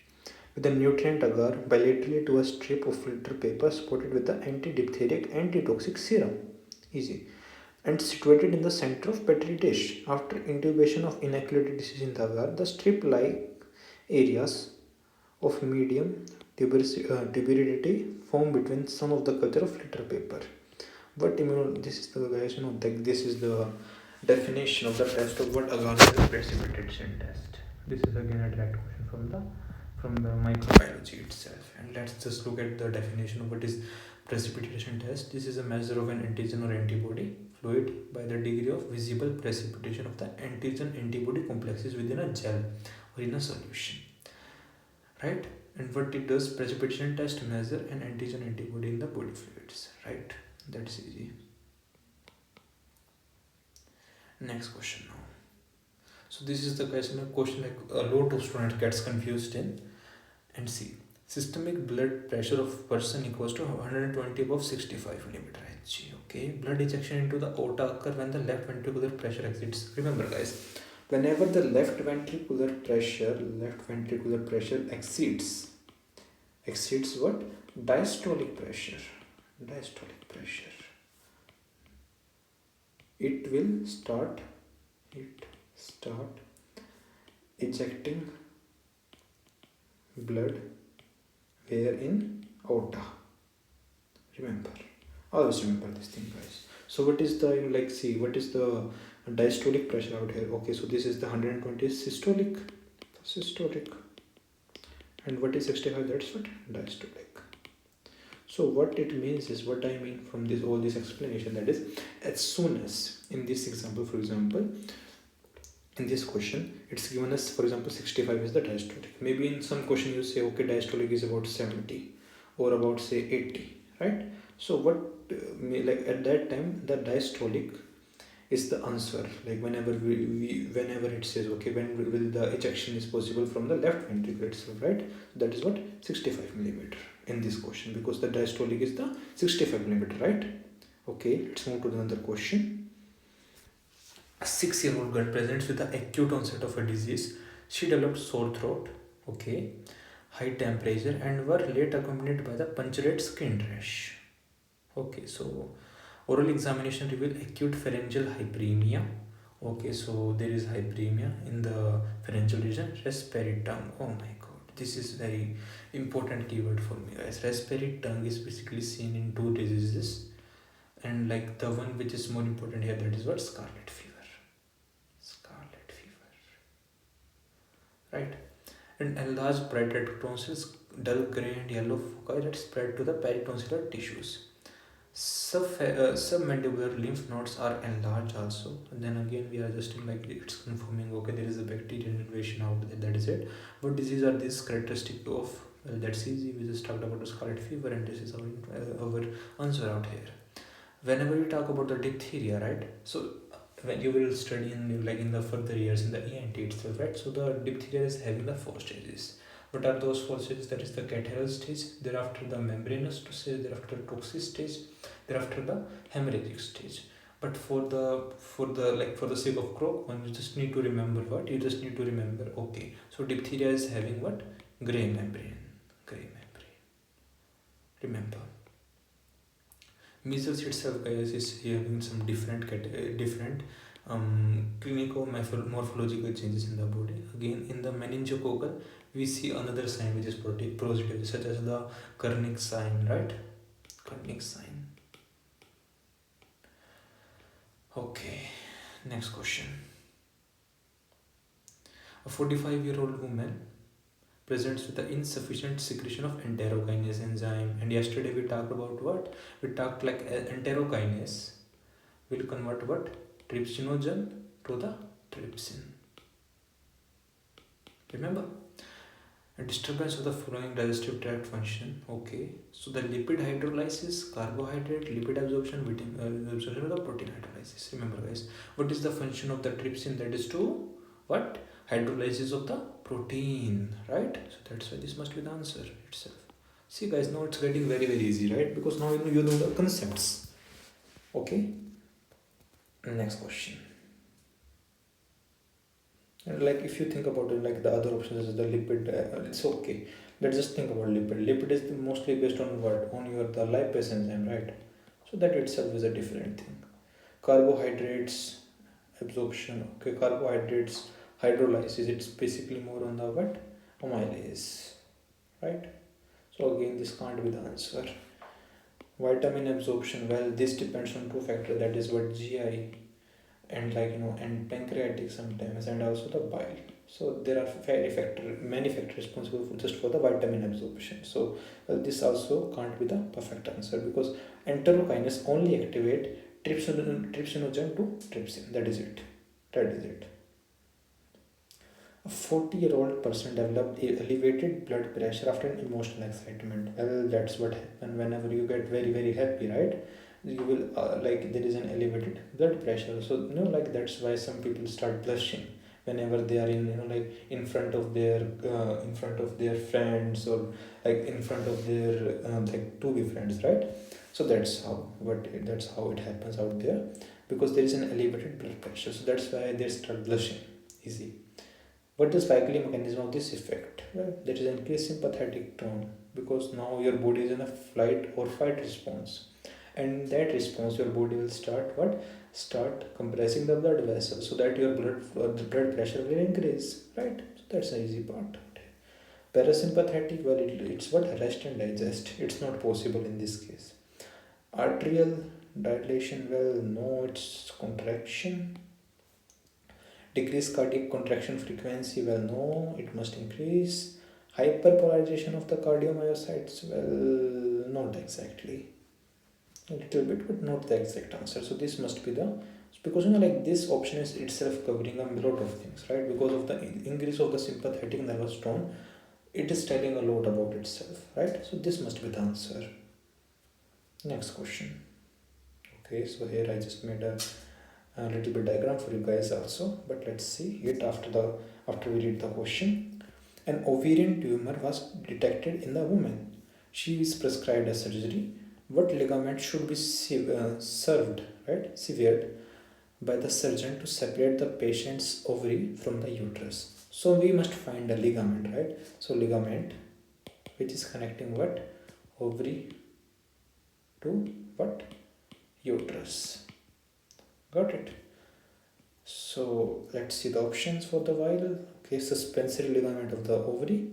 with the nutrient agar bilaterally to a strip of filter paper supported with the anti-diphtheric antitoxic serum. Easy. And situated in the center of petri dish. After intubation of inoculated disease in the agar, the strip-like areas of medium tuberosity form between some of the culture of filter paper. But this is the guys, like this is the definition of the test of what agar is precipitation test. This is again a direct question from the microbiology itself. And let's just look at the definition of what is precipitation test. This is a measure of an antigen or antibody fluid by the degree of visible precipitation of the antigen antibody complexes within a gel or in a solution, right? And what it does, precipitation test measure an antigen antibody in the body fluids, right? That's easy. Next question now. So this is the question like a lot of students gets confused in. And see, systemic blood pressure of person equals to 120 above 65 millimeter Hg. Okay, blood ejection into the aorta occur when the left ventricular pressure exceeds. Remember, guys, whenever the left ventricular pressure exceeds what? Diastolic pressure. It will start ejecting blood where in aorta. Remember, always remember this thing, guys. So what is the see what is the diastolic pressure out here? Okay, so this is the 120 systolic, and what is 65? That's what diastolic. So what it means is, what I mean from this all this explanation, that is, as soon as in this example, for example, in this question it's given us, for example, 65 is the diastolic. Maybe in some question you say, okay, diastolic is about 70 or about say 80, right? So what like at that time the diastolic is the answer, like whenever whenever it says, okay, when will the ejection is possible from the left ventricle itself, right? That is what? 65 millimeter in this question, because the diastolic is the 65 millimeter, right? Okay, let's move to another question. A 6-year-old girl presents with the acute onset of a disease. She developed sore throat, okay, high temperature, and were later accompanied by the puncturate skin rash. Okay, so oral examination revealed acute pharyngeal hyperemia. Okay, so there is hyperemia in the pharyngeal region. Respiratory tongue. Oh my god, this is very important keyword for me, guys. Respiratory tongue is basically seen in 2 diseases, and like the one which is more important here, that is what? Scarlet fever. Right? And enlarged bright red tonsils, dull gray and yellow foci that spread to the peritonsillar tissues. Submandibular lymph nodes are enlarged also. And then again we are adjusting, like it's confirming, okay, there is a bacterial invasion out there, that is it. What disease are these characteristic of? Well, that's easy. We just talked about the scarlet fever, and this is our answer out here. Whenever we talk about the diphtheria, right? So when you will study in the further years in the ENT itself, right? So the diphtheria is having the four stages. What are those four stages? That is the catarrhal stage, thereafter the membranous stage, thereafter toxic stage, thereafter the hemorrhagic stage. But for the sake of croak, one you just need to remember what? You just need to remember, okay, so diphtheria is having what? Gray membrane. Gray membrane. Remember. Measles itself, guys, is having some different clinical morphological changes in the body. Again, in the meningococcal, we see another sign which is positive, such as the Kernig sign, right? Kernig sign. Okay, next question. A 45-year-old woman presents with the insufficient secretion of enterokinase enzyme, and yesterday we talked about what? We talked like enterokinase will convert what? Trypsinogen to the trypsin. Remember? A disturbance of the following digestive tract function. Okay, so the lipid hydrolysis, carbohydrate, lipid absorption, absorption of the protein hydrolysis. Remember, guys, what is the function of the trypsin? That is to what? Hydrolysis of the protein, right? So that's why this must be the answer itself. See, guys, now it's getting very easy, right? Because now you know the concepts. Okay. Next question. And like if you think about it, like the other options is the lipid, it's okay. Let's just think about lipid. Lipid is mostly based on what? On your the lipase enzyme, right? So that itself is a different thing. Carbohydrates absorption, okay. Carbohydrates hydrolysis, it's basically more on the what? Amylase, right? So again, this can't be the answer. Vitamin absorption, well, this depends on two factors, that is what? GI and and pancreatic sometimes, and also the bile. So there are many factors responsible for just for the vitamin absorption. So this also can't be the perfect answer, because enterokinase only activate trypsinogen to trypsin. That is it. A 40-year-old person developed elevated blood pressure after an emotional excitement. Well, that's what happens whenever you get very happy, right? You will there is an elevated blood pressure. So that's why some people start blushing whenever they are in front of their friends, or like in front of their to be friends, right? So that's how it happens out there, because there is an elevated blood pressure. So that's why they start blushing. Easy. What is likely mechanism of this effect? Well, that is increased sympathetic tone, because now your body is in a flight or fight response, and in that response your body will start compressing the blood vessels, so that your the blood pressure will increase, right? So that's the easy part. Parasympathetic, well, it's what? Rest and digest. It's not possible in this case. Arterial dilation, well, no, it's contraction. Decrease cardiac contraction frequency, well, no, it must increase. Hyperpolarization of the cardiomyocytes, well, not exactly. A little bit, but not the exact answer. So this must be because this option is itself covering a lot of things, right? Because of the increase of the sympathetic nervous tone, it is telling a lot about itself, right? So this must be the answer. Next question. Okay, so here I just made a little bit diagram for you guys also, but let's see it after we read the question. An ovarian tumor was detected in the woman. She is prescribed a surgery. What ligament should be severed by the surgeon to separate the patient's ovary from the uterus? So we must find a ligament, right? So ligament which is connecting what? Ovary to what? Uterus. Got it? So let's see the options for the while. Okay, suspensory ligament of the ovary,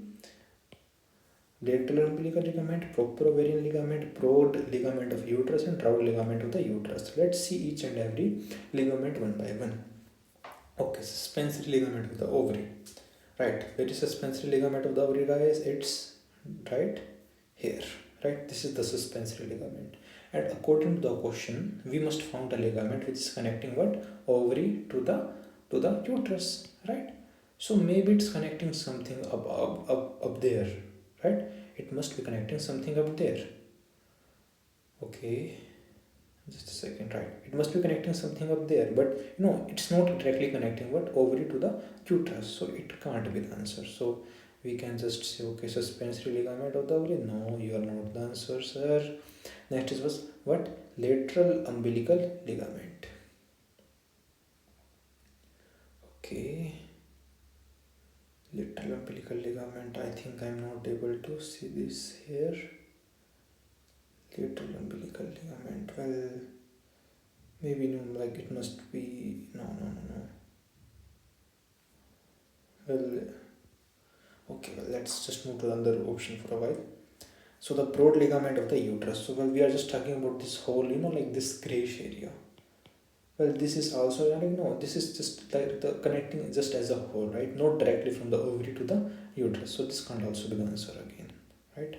lateral umbilical ligament, proper ovarian ligament, broad ligament of uterus, and round ligament of the uterus. Let's see each and every ligament one by one. Okay, suspensory ligament of the ovary. Right, where is suspensory ligament of the ovary, guys? It's right here. Right, this is the suspensory ligament. And according to the question, we must find a ligament which is connecting what? Ovary to the uterus, right? So maybe it's connecting something up there, right? It must be connecting something up there. Okay, Just a second, right? It must be connecting something up there, but it's not directly connecting what ovary to the uterus, so it can't be the answer. So we can just say, okay, suspensory ligament of the ovary. No, you are not the answer, sir. Next is was what? Lateral umbilical ligament. Okay, lateral umbilical ligament. I think I'm not able to see this here. Lateral umbilical ligament. Well, maybe no, like it must be no, no, no, no. Well, okay, well, let's just move to another option for a while. So the broad ligament of the uterus. So well, we are just talking about this whole, like this grayish area. Well, this is also like no, this is just like the connecting just as a whole, right? Not directly from the ovary to the uterus. So this can't also be the answer again, right?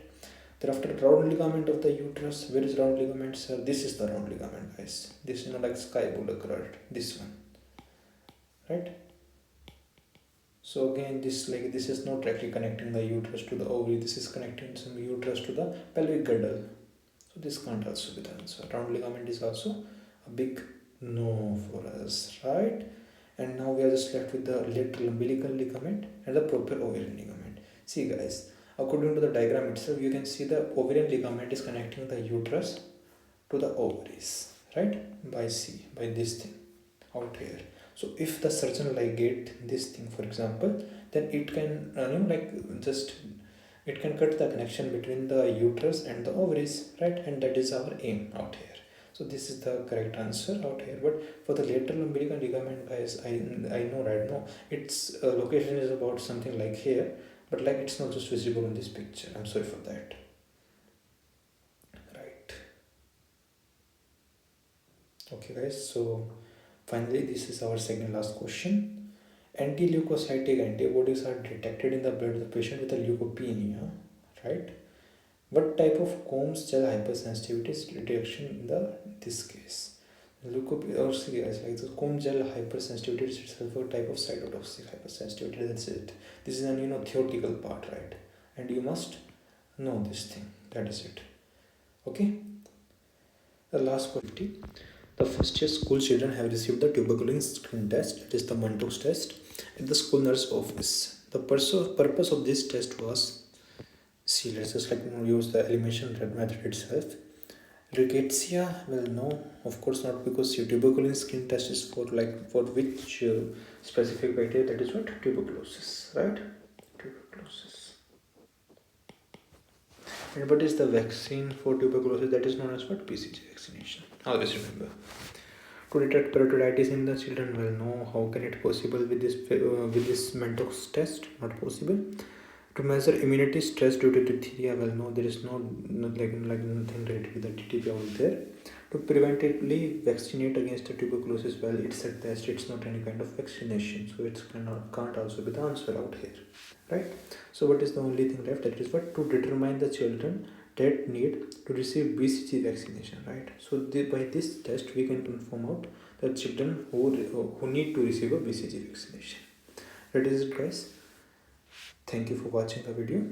Thereafter, round ligament of the uterus. Where is round ligament, sir? This is the round ligament, guys. This like sky bullock, right? This one, right? So again, this is not directly connecting the uterus to the ovary. This is connecting some uterus to the pelvic girdle. So this can't also be the answer. Round ligament is also a big no for us, right? And now we are just left with the lateral umbilical ligament and the proper ovarian ligament. See guys, according to the diagram itself, you can see the ovarian ligament is connecting the uterus to the ovaries, right? By this thing out here. So if the surgeon like get this thing, for example, then it can just it can cut the connection between the uterus and the ovaries, right? And that is our aim out here. So this is the correct answer out here. But for the lateral umbilical ligament, guys, I know right now its location is about something like here, but like it's not just visible in this picture. I'm sorry for that. Right. Okay, guys. So finally, this is our second last question. Anti-leukocytic antibodies are detected in the blood of the patient with a leukopenia, right? What type of Combs gel hypersensitivity is detection in this case? Leukopenia, or see guys, like the Combs gel hypersensitivity is itself a type of cytotoxic hypersensitivity. That's it. This is an theoretical part, right? And you must know this thing. That is it. Okay. The last question. The first year school children have received the tuberculosis skin test, it is the Mantoux test, at the school nurse office. The purpose of this test was, see, let's just use the elimination method itself. Rickettsia, well, no, of course not, because your tuberculosis skin test is for which specific bacteria, that is what? Tuberculosis, right? Tuberculosis. And what is the vaccine for tuberculosis? That is known as what? BCG vaccination. Always remember. To detect peritonitis in the children, well, no. How can it possible with this Mantoux test? Not possible. To measure immunity stress due to diphtheria, well, no. There is nothing related with the DTP out there. To preventively vaccinate against the tuberculosis, well, it's a test. It's not any kind of vaccination, so it can't also be the answer out here, right? So what is the only thing left? That is what? To determine the children that need to receive BCG vaccination, right? So by this test we can confirm out the children who need to receive a BCG vaccination. That is it, guys. Thank you for watching the video.